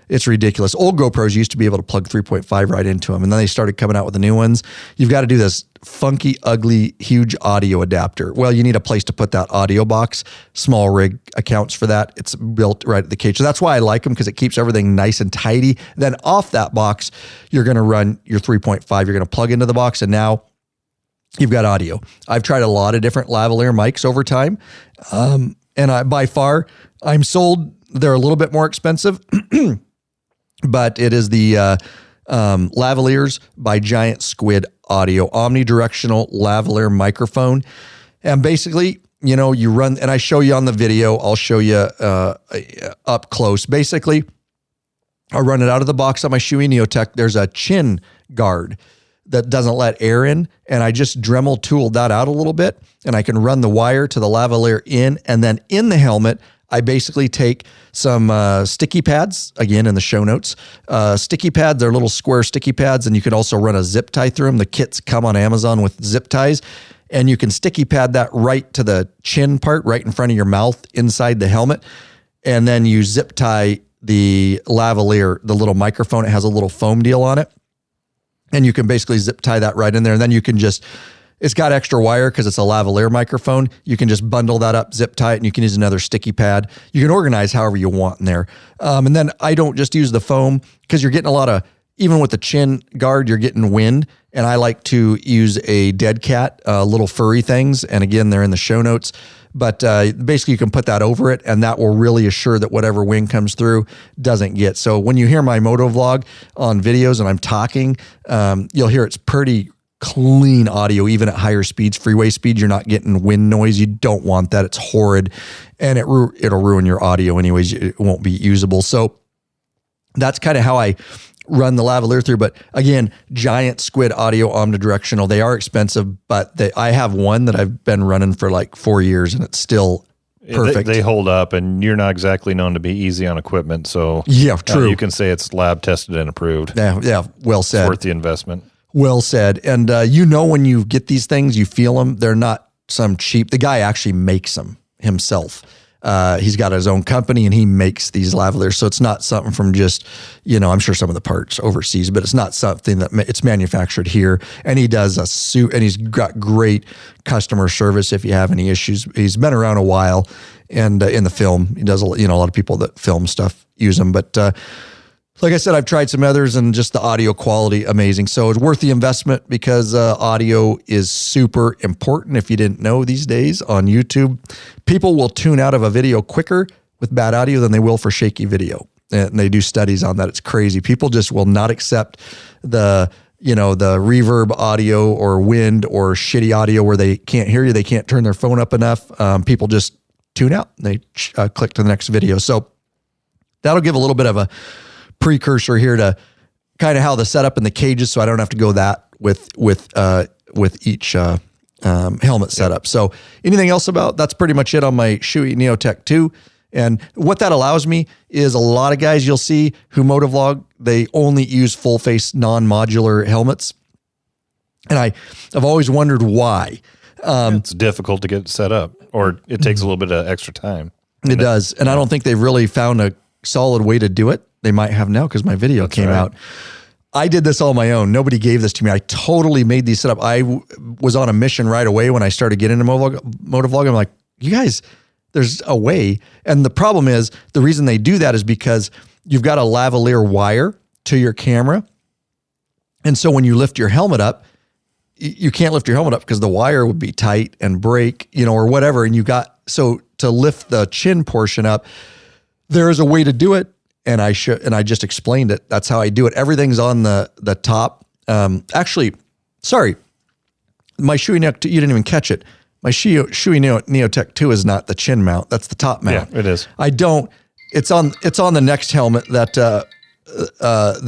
It's ridiculous. Old GoPros used to be able to plug 3.5 right into them, and then they started coming out with the new ones. You've got to do this funky, ugly, huge audio adapter. Well, you need a place to put that audio box. Small rig accounts for that. It's built right at the cage. So that's why I like them, because it keeps everything nice and tidy. Then off that box, you're going to run your 3.5. You're going to plug into the box, and now you've got audio. I've tried a lot of different lavalier mics over time, and by far, I'm sold. They're a little bit more expensive. But it is the lavaliers by Giant Squid Audio, omnidirectional lavalier microphone. And basically, you run, and I show you on the video, I'll show you up close. Basically, I run it out of the box on my Shoei Neotech. There's a chin guard that doesn't let air in, and I just Dremel tooled that out a little bit, and I can run the wire to the lavalier in, and then in the helmet, I basically take some sticky pads, again in the show notes. Sticky pads, they're little square sticky pads, and you can also run a zip tie through them. The kits come on Amazon with zip ties, and you can sticky pad that right to the chin part, right in front of your mouth, inside the helmet, and then you zip tie the lavalier, the little microphone. It has a little foam deal on it, and you can basically zip tie that right in there, and then you can just, it's got extra wire because it's a lavalier microphone. You can just bundle that up, zip tie it, and you can use another sticky pad. You can organize however you want in there. And then I don't just use the foam because you're getting a lot of, even with the chin guard, you're getting wind. And I like to use a dead cat, little furry things. And again, they're in the show notes. But basically you can put that over it, and that will really assure that whatever wind comes through doesn't get. So when you hear my MotoVlog on videos and I'm talking, you'll hear it's pretty clean audio, even at higher speeds, freeway speeds. You're not getting wind noise. You don't want that. It's horrid, and it'll ruin your audio anyways. It won't be usable. So that's kind of how I run the lavalier through. But again, giant squid audio omnidirectional. They are expensive, but I have one that I've been running for like 4 years, and it's still perfect. They hold up, and you're not exactly known to be easy on equipment. So yeah, true. You can say it's lab tested and approved. Yeah, well said. It's worth the investment. Well said. And when you get these things, you feel them. They're not some cheap. The guy actually makes them himself. He's got his own company, and he makes these lavaliers. So it's not something from just, I'm sure some of the parts overseas, but it's not something that it's manufactured here. And he does a suit, and he's got great customer service if you have any issues. He's been around a while, and in the film, he does a lot of people that film stuff use them. But like I said, I've tried some others, and just the audio quality, amazing. So it's worth the investment because audio is super important. If you didn't know, these days on YouTube, people will tune out of a video quicker with bad audio than they will for shaky video. And they do studies on that. It's crazy. People just will not accept the reverb audio or wind or shitty audio where they can't hear you. They can't turn their phone up enough. People just tune out. They click to the next video. So that'll give a little bit of a precursor here to kind of how the setup in the cages, so I don't have to go that with each helmet setup. So anything else that's pretty much it on my Shoei Neotech 2. And what that allows me is a lot of guys you'll see who MotoVlog, they only use full face non-modular helmets. And I've always wondered why. It's difficult to get set up, or it takes a little bit of extra time. It does. And I don't think they've really found a solid way to do it. They might have now because my video came out. I did this all my own. Nobody gave this to me. I totally made these set up. I was on a mission right away when I started getting into MotoVlog. I'm like, you guys, there's a way. And the problem is, the reason they do that is because you've got a lavalier wire to your camera. And so when you lift your helmet up, you can't lift your helmet up because the wire would be tight and break, or whatever. And so to lift the chin portion up, there is a way to do it. And I just explained it. That's how I do it. Everything's on the top. Actually, sorry, my Shoei Neotech 2, you didn't even catch it. My Shoei Neotech 2 is not the chin mount. That's the top mount. Yeah, it is. It's on the next helmet that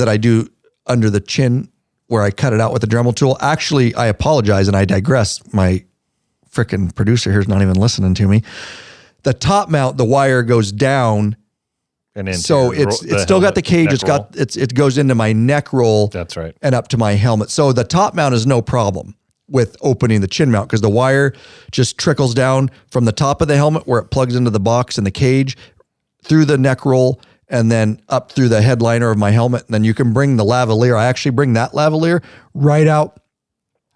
I do under the chin, where I cut it out with the Dremel tool. Actually, I apologize and I digress. My frickin' producer here is not even listening to me. The top mount, the wire goes down. And so it's still got the cage. It goes into my neck roll. That's right. And up to my helmet. So the top mount is no problem with opening the chin mount because the wire just trickles down from the top of the helmet where it plugs into the box and the cage through the neck roll and then up through the headliner of my helmet. And then you can bring the lavalier. I actually bring that lavalier right out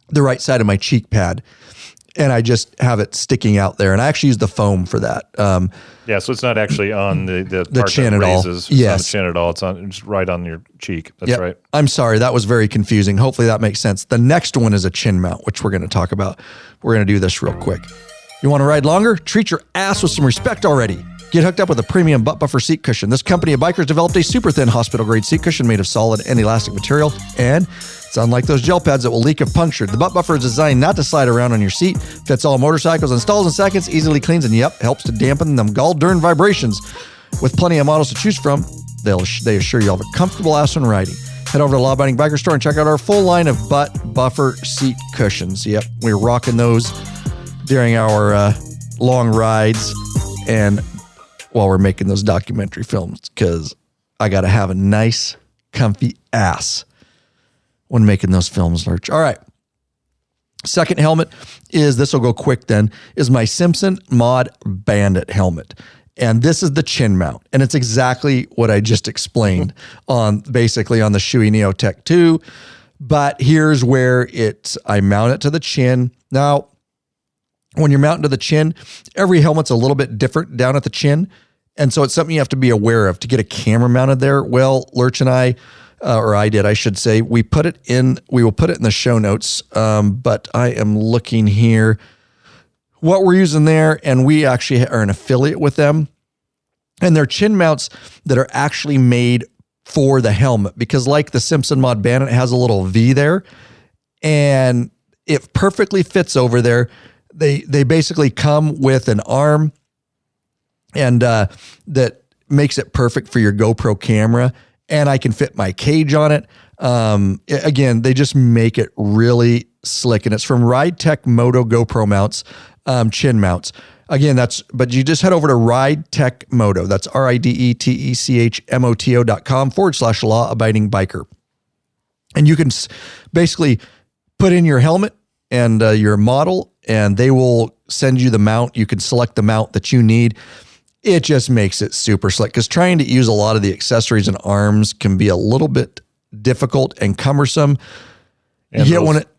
the right side of my cheek pad. And I just have it sticking out there. And I actually use the foam for that. So it's not actually on the part chin that at all. It's Yes. on the chin at all. It's right on your cheek. That's right. I'm sorry. That was very confusing. Hopefully that makes sense. The next one is a chin mount, which we're going to talk about. We're going to do this real quick. You want to ride longer? Treat your ass with some respect already. Get hooked up with a premium butt buffer seat cushion. This company of bikers developed a super thin hospital grade seat cushion made of solid and elastic material, and It's unlike those gel pads that will leak if punctured. The butt buffer is designed not to slide around on your seat. Fits all motorcycles, installs in seconds, easily cleans, and helps to dampen them gall-darn vibrations. With plenty of models to choose from, they assure you'll have a comfortable ass when riding. Head over to the Law-Abiding Biker Store and check out our full line of butt buffer seat cushions. Yep, we're rocking those during our long rides and while we're making those documentary films, because I got to have a nice, comfy ass when making those films, Lurch. All right. Second helmet is, this will go quick then, is my Simpson Mod Bandit helmet. And this is the chin mount. And it's exactly what I just explained basically on the Shoei Neotech 2. But here's where I mount it to the chin. Now, when you're mounting to the chin, every helmet's a little bit different down at the chin. And so it's something you have to be aware of to get a camera mounted there. Well, Lurch and I should say, we will put it in the show notes. But I am looking here what we're using there, and we actually are an affiliate with them. And they're chin mounts that are actually made for the helmet, because like the Simpson Mod Bandit, it has a little V there and it perfectly fits over there. They basically come with an arm and that makes it perfect for your GoPro camera, and I can fit my cage on it. Again, they just make it really slick, and it's from Ride Tech Moto GoPro mounts, chin mounts. Again, but you just head over to Ride Tech Moto. That's RIDETECHMOTO.com/law-abiding biker. And you can basically put in your helmet and your model, and they will send you the mount. You can select the mount that you need. It just makes it super slick, because trying to use a lot of the accessories and arms can be a little bit difficult and cumbersome. And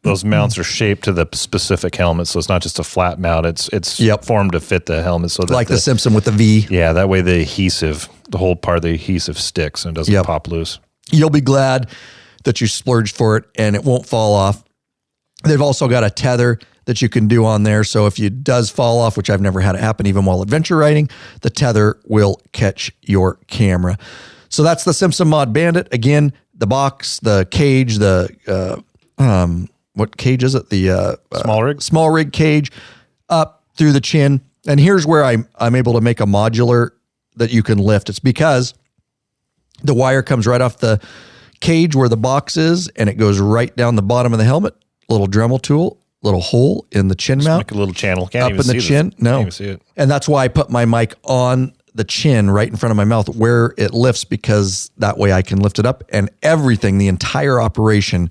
those mounts are shaped to the specific helmet, so it's not just a flat mount. It's formed to fit the helmet. So that like the Simpson with the V. Yeah, that way the whole part of the adhesive sticks and doesn't pop loose. You'll be glad that you splurged for it, and it won't fall off. They've also got a tether that you can do on there. So if it does fall off, which I've never had it happen even while adventure riding, the tether will catch your camera. So that's the Simpson Mod Bandit. Again, the box, the cage, what cage is it? The small rig cage up through the chin. And here's where I'm able to make a modular that you can lift. It's because the wire comes right off the cage where the box is, and it goes right down the bottom of the helmet. Little Dremel tool, little hole in the chin mount. Like a little channel. Can't up even in the see chin. This. No. Can't even see it. And that's why I put my mic on the chin right in front of my mouth where it lifts, because that way I can lift it up, and everything, the entire operation,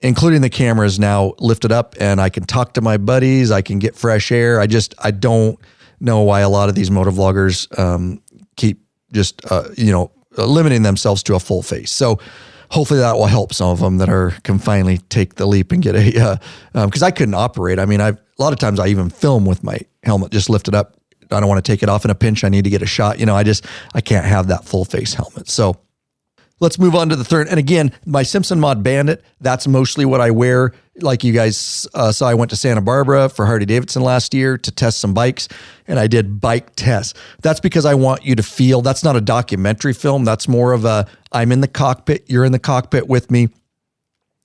including the camera, is now lifted up, and I can talk to my buddies. I can get fresh air. I don't know why a lot of these motovloggers keep just, limiting themselves to a full face. So hopefully that will help some of them that can finally take the leap and get because I couldn't operate. I mean, a lot of times I even film with my helmet just lifted up. I don't want to take it off in a pinch. I need to get a shot. I can't have that full face helmet. So let's move on to the third. And again, my Simpson Mod Bandit, that's mostly what I wear. Like you guys saw, I went to Santa Barbara for Harley-Davidson last year to test some bikes, and I did bike tests. That's because I want you to feel, that's not a documentary film. That's more of I'm in the cockpit, you're in the cockpit with me.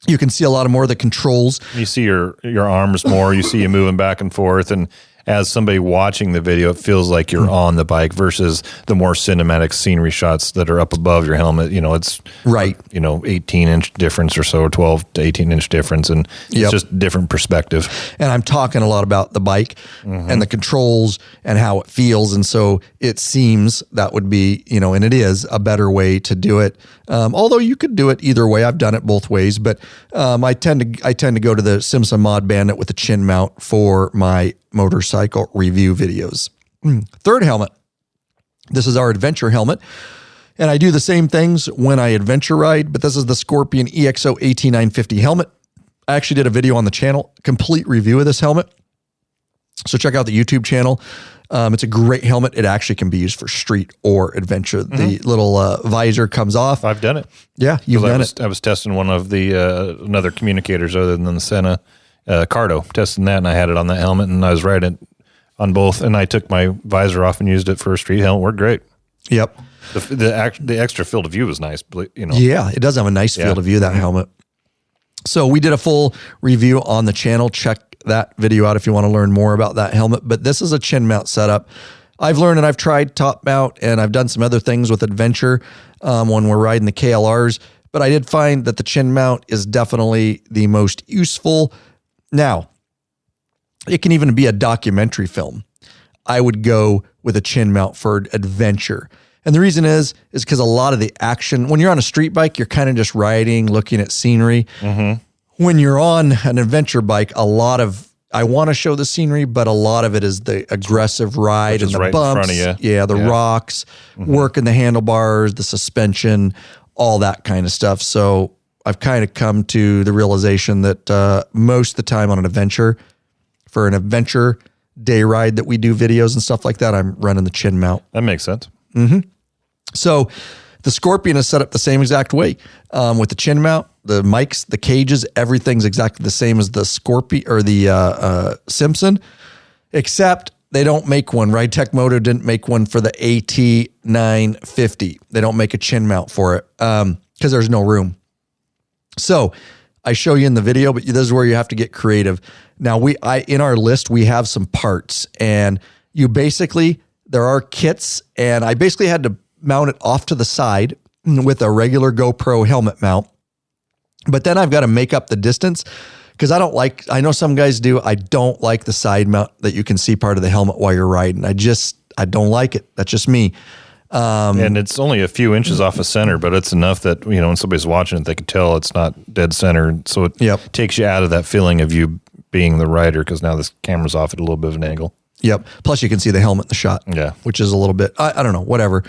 You can see a lot more of the controls. You see your arms more. You see you moving back and forth, and as somebody watching the video, it feels like you're on the bike versus the more cinematic scenery shots that are up above your helmet. It's right. 18-inch difference or so, 12 to 18-inch difference. And it's just different perspective. And I'm talking a lot about the bike and the controls and how it feels. And so it seems that would be, and it is a better way to do it. Although you could do it either way. I've done it both ways, but I tend to go to the Simpson Mod Bandit with the chin mount for my motorcycle review videos. Third helmet. This is our adventure helmet. And I do the same things when I adventure ride, but this is the Scorpion EXO AT950 helmet. I actually did a video on the channel, complete review of this helmet. So check out the YouTube channel. It's a great helmet. It actually can be used for street or adventure. The little visor comes off. I've done it. Yeah, you've done it. I was testing one of the another communicators other than the Senna. Cardo, testing that, and I had it on that helmet, and I was riding it on both, and I took my visor off and used it for a street helmet. Worked great. Yep. The extra field of view was nice, Yeah, it does have a nice field of view, that helmet. So we did a full review on the channel. Check that video out if you want to learn more about that helmet. But this is a chin mount setup. I've learned and I've tried top mount, and I've done some other things with Adventure when we're riding the KLRs. But I did find that the chin mount is definitely the most useful. Now, it can even be a documentary film. I would go with a chin mount for Adventure. And the reason is because a lot of the action, when you're on a street bike, you're kind of just riding, looking at scenery. Mm-hmm. When you're on an adventure bike, I want to show the scenery, but a lot of it is the aggressive ride and the right bumps. In front of you. Yeah, the rocks, working the handlebars, the suspension, all that kind of stuff. So I've kind of come to the realization that most of the time on an adventure, for an adventure day ride that we do videos and stuff like that, I'm running the chin mount. That makes sense. Mm-hmm. So the Scorpion is set up the same exact way with the chin mount, the mics, the cages, everything's exactly the same as the Scorpion or the Simpson, except they don't make one. Ride Tech Moto didn't make one for the AT950. They don't make a chin mount for it because there's no room. So I show you in the video, but this is where you have to get creative. Now in our list, we have some parts, and there are kits, and I basically had to mount it off to the side with a regular GoPro helmet mount. But then I've got to make up the distance because I know some guys do. I don't like the side mount that you can see part of the helmet while you're riding. I don't like it. That's just me. And it's only a few inches off of center, but it's enough that, when somebody's watching it, they can tell it's not dead center. So it takes you out of that feeling of you being the rider because now this camera's off at a little bit of an angle. Yep. Plus you can see the helmet in the shot. Yeah. Which is a little bit, I don't know, whatever.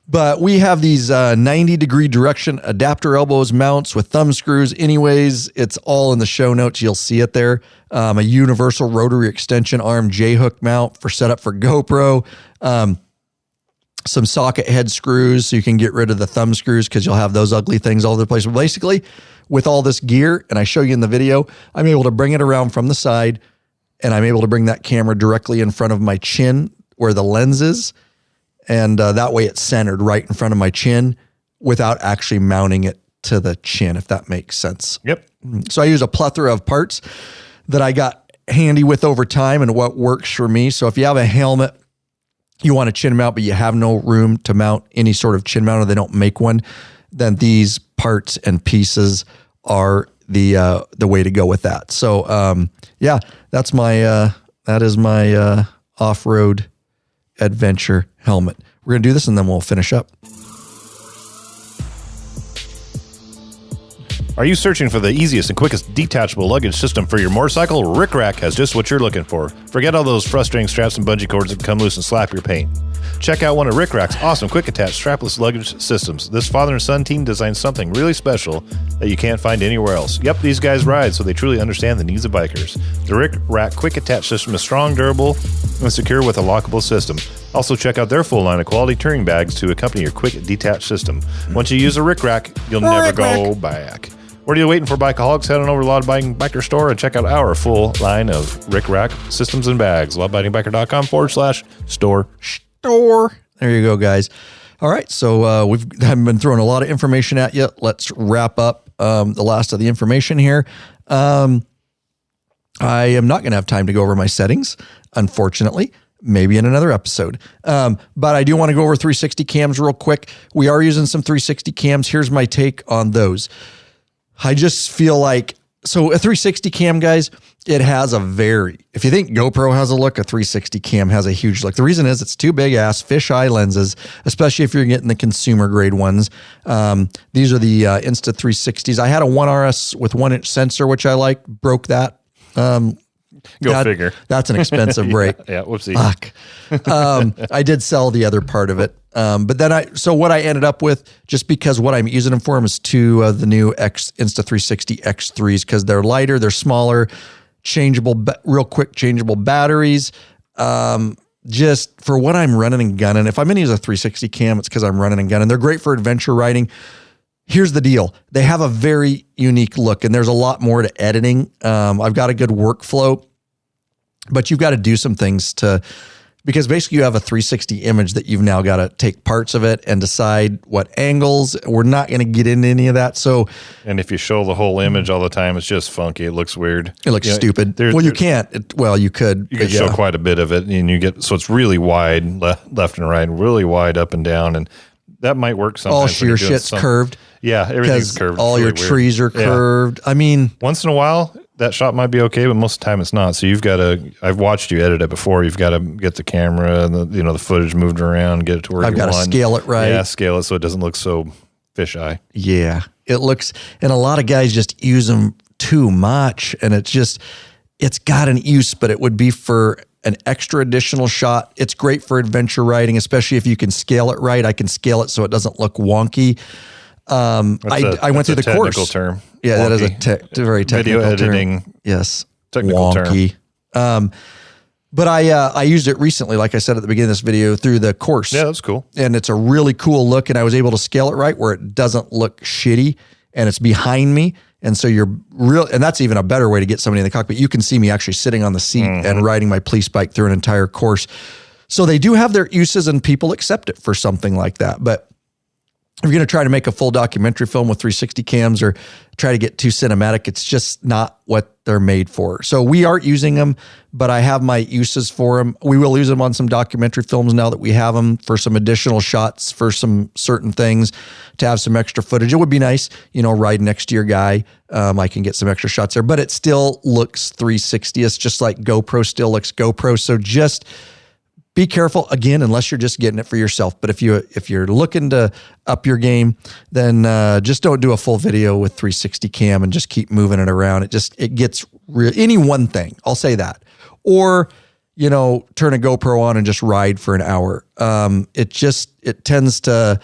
But we have these 90-degree direction adapter elbows mounts with thumb screws. Anyways, it's all in the show notes. You'll see it there. A universal rotary extension arm J-hook mount for setup for GoPro. Some socket head screws so you can get rid of the thumb screws because you'll have those ugly things all over the place. But basically, with all this gear, and I show you in the video, I'm able to bring it around from the side, and I'm able to bring that camera directly in front of my chin where the lens is. And that way it's centered right in front of my chin without actually mounting it to the chin, if that makes sense. Yep. So I use a plethora of parts that I got handy with over time and what works for me. So if you have a helmet, you want a chin mount, but you have no room to mount any sort of chin mount, or they don't make one, then these parts and pieces are the way to go with that. So that's that is my off-road adventure helmet. We're going to do this and then we'll finish up. Are you searching for the easiest and quickest detachable luggage system for your motorcycle? Rick Rack has just what you're looking for. Forget all those frustrating straps and bungee cords that come loose and slap your paint. Check out one of Rick Rack's awesome quick attach strapless luggage systems. This father and son team designed something really special that you can't find anywhere else. Yep, these guys ride, so they truly understand the needs of bikers. The Rick Rack quick attach system is strong, durable, and secure with a lockable system. Also, check out their full line of quality touring bags to accompany your quick detach system. Once you use a Rick Rack, you'll never go back. What are you waiting for, Bikeaholics? Head on over to Law Abiding Biker Store and check out our full line of Rick Rack systems and bags. LawAbidingBiker.com/store. There you go, guys. All right, so I've been throwing a lot of information at you. Let's wrap up the last of the information here. I am not going to have time to go over my settings, unfortunately. Maybe in another episode. But I do want to go over 360 cams real quick. We are using some 360 cams. Here's my take on those. I just feel like, so a 360 cam, guys, it has if you think GoPro has a look, a 360 cam has a huge look. The reason is it's two big ass fisheye lenses, especially if you're getting the consumer grade ones. These are the Insta 360s. I had a 1RS with 1-inch sensor, which I like, broke that. Go figure. That's an expensive break. Yeah, whoopsie. Fuck. I did sell the other part of it. But then so what I ended up with, just because what I'm using them for is two of the new Insta 360 X3s, because they're lighter, they're smaller, real quick changeable batteries. Just for what I'm running and gunning. If I'm going to use a 360 cam, it's because I'm running and gunning. They're great for adventure riding. Here's the deal. They have a very unique look, and there's a lot more to editing. I've got a good workflow, but you've got to do some things to because basically you have a 360 image that you've now got to take parts of it and decide what angles. We're not going to get into any of that. So, and if you show the whole image all the time, it's just funky. It looks weird. It looks stupid. You can't. You could. You could show quite a bit of it, and you get, so it's really wide left and right, really wide up and down, and that might work sometimes. All your shit's curved. Yeah, everything's curved. All your trees are curved. I mean, once in a while, that shot might be okay, but most of the time it's not. So you've got to, I've watched you edit it before. You've got to get the camera and the footage moved around, get it to where you want. I've got to scale it right. Yeah, scale it so it doesn't look so fisheye. Yeah, it looks, and a lot of guys just use them too much, and it's got an use, but it would be for an extra additional shot. It's great for adventure riding, especially if you can scale it right. I can scale it so it doesn't look wonky. I went through the course. Technical term. Yeah, wonky. That is a very technical video editing term. Yes, technical wonky. Term. But I used it recently, like I said at the beginning of this video, through the course. Yeah, that's cool. And it's a really cool look, and I was able to scale it right where it doesn't look shitty, and it's behind me. And so and that's even a better way to get somebody in the cockpit. You can see me actually sitting on the seat and riding my police bike through an entire course. So they do have their uses, and people accept it for something like that. But if you're going to try to make a full documentary film with 360 cams or try to get too cinematic, it's just not what they're made for. So we aren't using them, but I have my uses for them. We will use them on some documentary films now that we have them, for some additional shots, for some certain things, to have some extra footage. It would be nice, ride next to your guy. I can get some extra shots there, but it still looks 360. It's just like GoPro still looks GoPro. So just be careful, again, unless you're just getting it for yourself. But if you're looking to up your game, then just don't do a full video with 360 cam and just keep moving it around. It gets real. Any one thing, I'll say that. Or, turn a GoPro on and just ride for an hour. It tends to,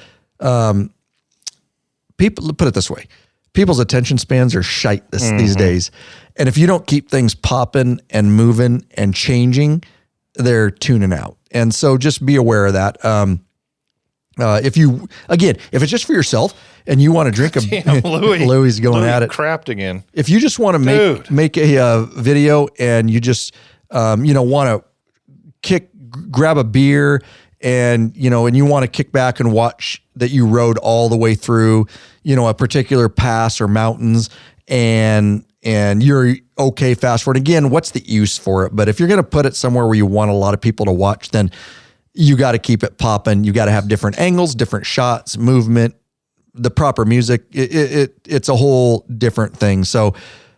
people, put it this way, people's attention spans are shite these days. And if you don't keep things popping and moving and changing, they're tuning out. And so just be aware of that. If it's just for yourself and you want to drink Louie's going at it. Crapped again. If you just want to make a video and you just, want to grab a beer and you want to kick back and watch that you rode all the way through, a particular pass or mountains, and you're okay fast forward. Again, what's the use for it? But if you're going to put it somewhere where you want a lot of people to watch, then you got to keep it popping. You got to have different angles, different shots, movement, the proper music. It's a whole different thing. So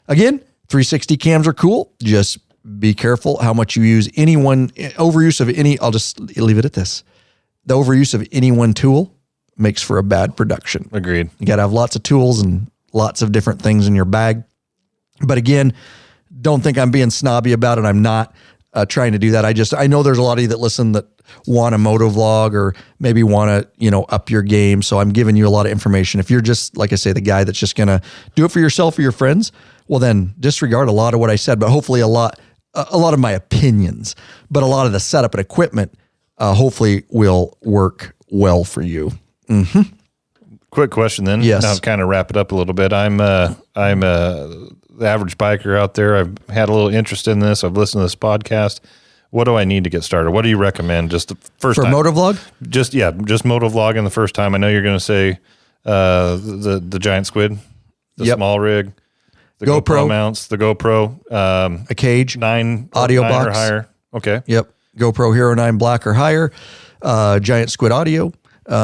again, 360 cams are cool. Just be careful how much you use overuse of any. I'll just leave it at this. The overuse of any one tool makes for a bad production. Agreed. You got to have lots of tools and lots of different things in your bag. But again, don't think I'm being snobby about it. I'm not trying to do that. I know there's a lot of you that listen that want a MotoVlog or maybe want to, up your game. So I'm giving you a lot of information. If you're just, like I say, the guy that's just going to do it for yourself or your friends, well, then disregard a lot of what I said, but hopefully a lot of my opinions, but a lot of the setup and equipment, hopefully will work well for you. Mm-hmm. Quick question then. Yes. Now kind of wrap it up a little bit. I'm the average biker out there. I've had a little interest in this. I've listened to this podcast. What do I need to get started? What do you recommend? Just the first time. For MotoVlog? Just MotoVlogging the first time. I know you're going to say the giant squid, the small rig, the GoPro mounts, the GoPro, a cage, 9 audio 9 box or higher. Okay. Yep. GoPro Hero 9 Black or higher, giant squid audio,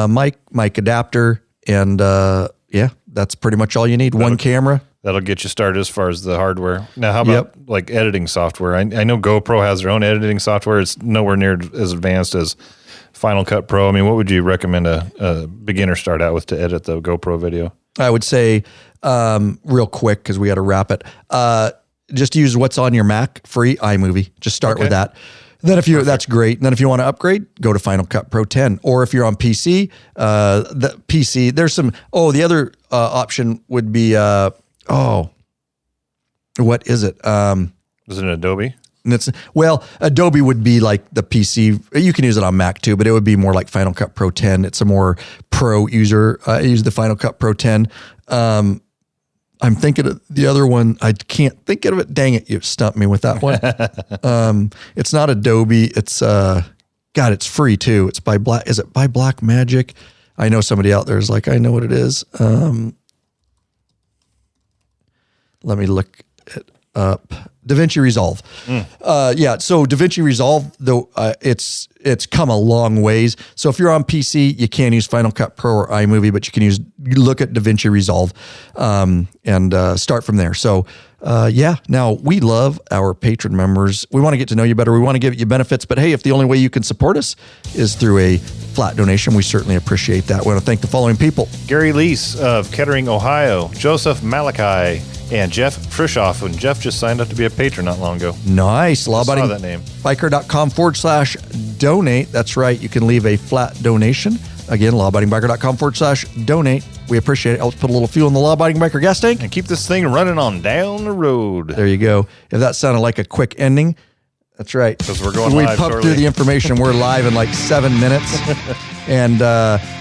mic adapter, and that's pretty much all you need. One camera. That'll get you started as far as the hardware. Now, how about like editing software? I know GoPro has their own editing software. It's nowhere near as advanced as Final Cut Pro. I mean, what would you recommend a beginner start out with to edit the GoPro video? I would say real quick, because we got to wrap it, just use what's on your Mac, free iMovie. Just start with that. Then that's great. And then if you want to upgrade, go to Final Cut Pro 10. Or if you're on PC, there's some, the other option would be, what is it? Is it an Adobe? Adobe would be like the PC. You can use it on Mac too, but it would be more like Final Cut Pro 10. It's a more pro user. I use the Final Cut Pro 10. I'm thinking of the other one. I can't think of it. Dang it. You stumped me with that one. It's not Adobe. It's, God, it's free too. It's by Black. Is it by Black Magic? I know somebody out there is like, I know what it is. Let me look it up. DaVinci Resolve. Yeah. So DaVinci Resolve, though, it's come a long ways. So if you're on PC, you can't use Final Cut Pro or iMovie, but you look at DaVinci Resolve, and start from there. So, yeah, now we love our patron members. We want to get to know you better. We want to give you benefits, but hey, if the only way you can support us is through a flat donation, we certainly appreciate that. We want to thank the following people: Gary Lease of Kettering, Ohio, Joseph Malachi, and Jeff Frishoff. And Jeff just signed up to be a patron not long ago. Nice. I saw that name. Lawabidingbiker.com/donate. That's right. You can leave a flat donation. Again, lawabidingbiker.com/donate. We appreciate it. Helps put a little fuel in the Law Abiding Biker gas tank. And keep this thing running on down the road. There you go. If that sounded like a quick ending, that's right. Because we're going we live pumped through the information. We're live in like 7 minutes. And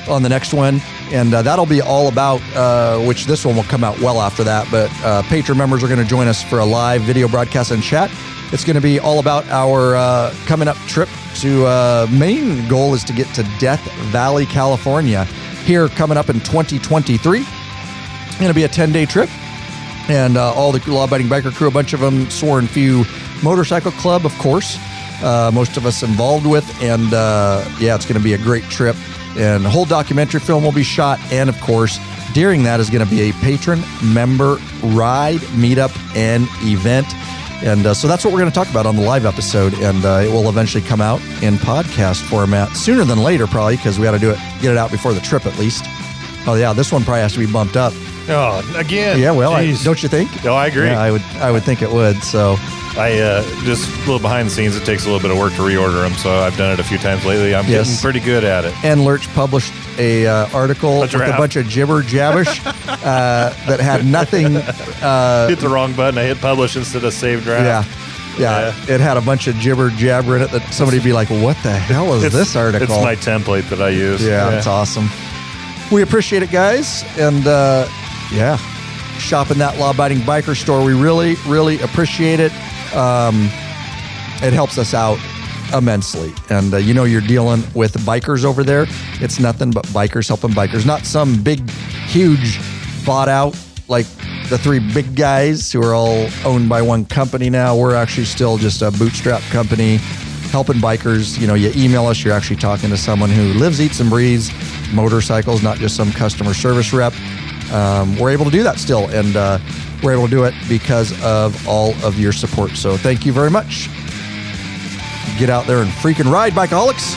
on the next one. And that'll be all about, which this one will come out well after that, but patron members are going to join us for a live video broadcast and chat. It's going to be all about our coming up trip to, main goal is to get to Death Valley, California, here coming up in 2023. It's going to be a 10-day trip. And all the law-abiding biker crew, a bunch of them, Sworn Few Motorcycle Club, of course, most of us involved with. And yeah, it's going to be a great trip. And a whole documentary film will be shot. And of course, during that is going to be a patron member ride, meetup, and event. And so that's what we're going to talk about on the live episode. And it will eventually come out in podcast format sooner than later, probably, because we got to get it out before the trip at least. Oh, yeah, this one probably has to be bumped up. Oh, again. Yeah, well, don't you think? No, I agree. Yeah, I would think it would. So I just a little behind the scenes. It takes a little bit of work to reorder them, so I've done it a few times lately. I'm getting pretty good at it. And Lurch published a article with a bunch of jibber jabbish that had nothing. Hit the wrong button. I hit publish instead of save draft. Yeah. It had a bunch of jibber jabber in it that somebody'd be like, "What the hell is this article?" It's my template that I use. Yeah, it's awesome. We appreciate it, guys, and yeah, shop in that law-abiding biker store. We really, really appreciate it. It helps us out immensely. And you know, you're dealing with bikers over there. It's nothing but bikers helping bikers. Not some big, huge bought out like the three big guys who are all owned by one company now. We're actually still just a bootstrap company helping bikers. You know, you email us, you're actually talking to someone who lives, eats, and breathes motorcycles, not just some customer service rep. We're able to do that still, and we're able to do it because of all of your support. So thank you very much. Get out there and freaking ride, bikeaholics.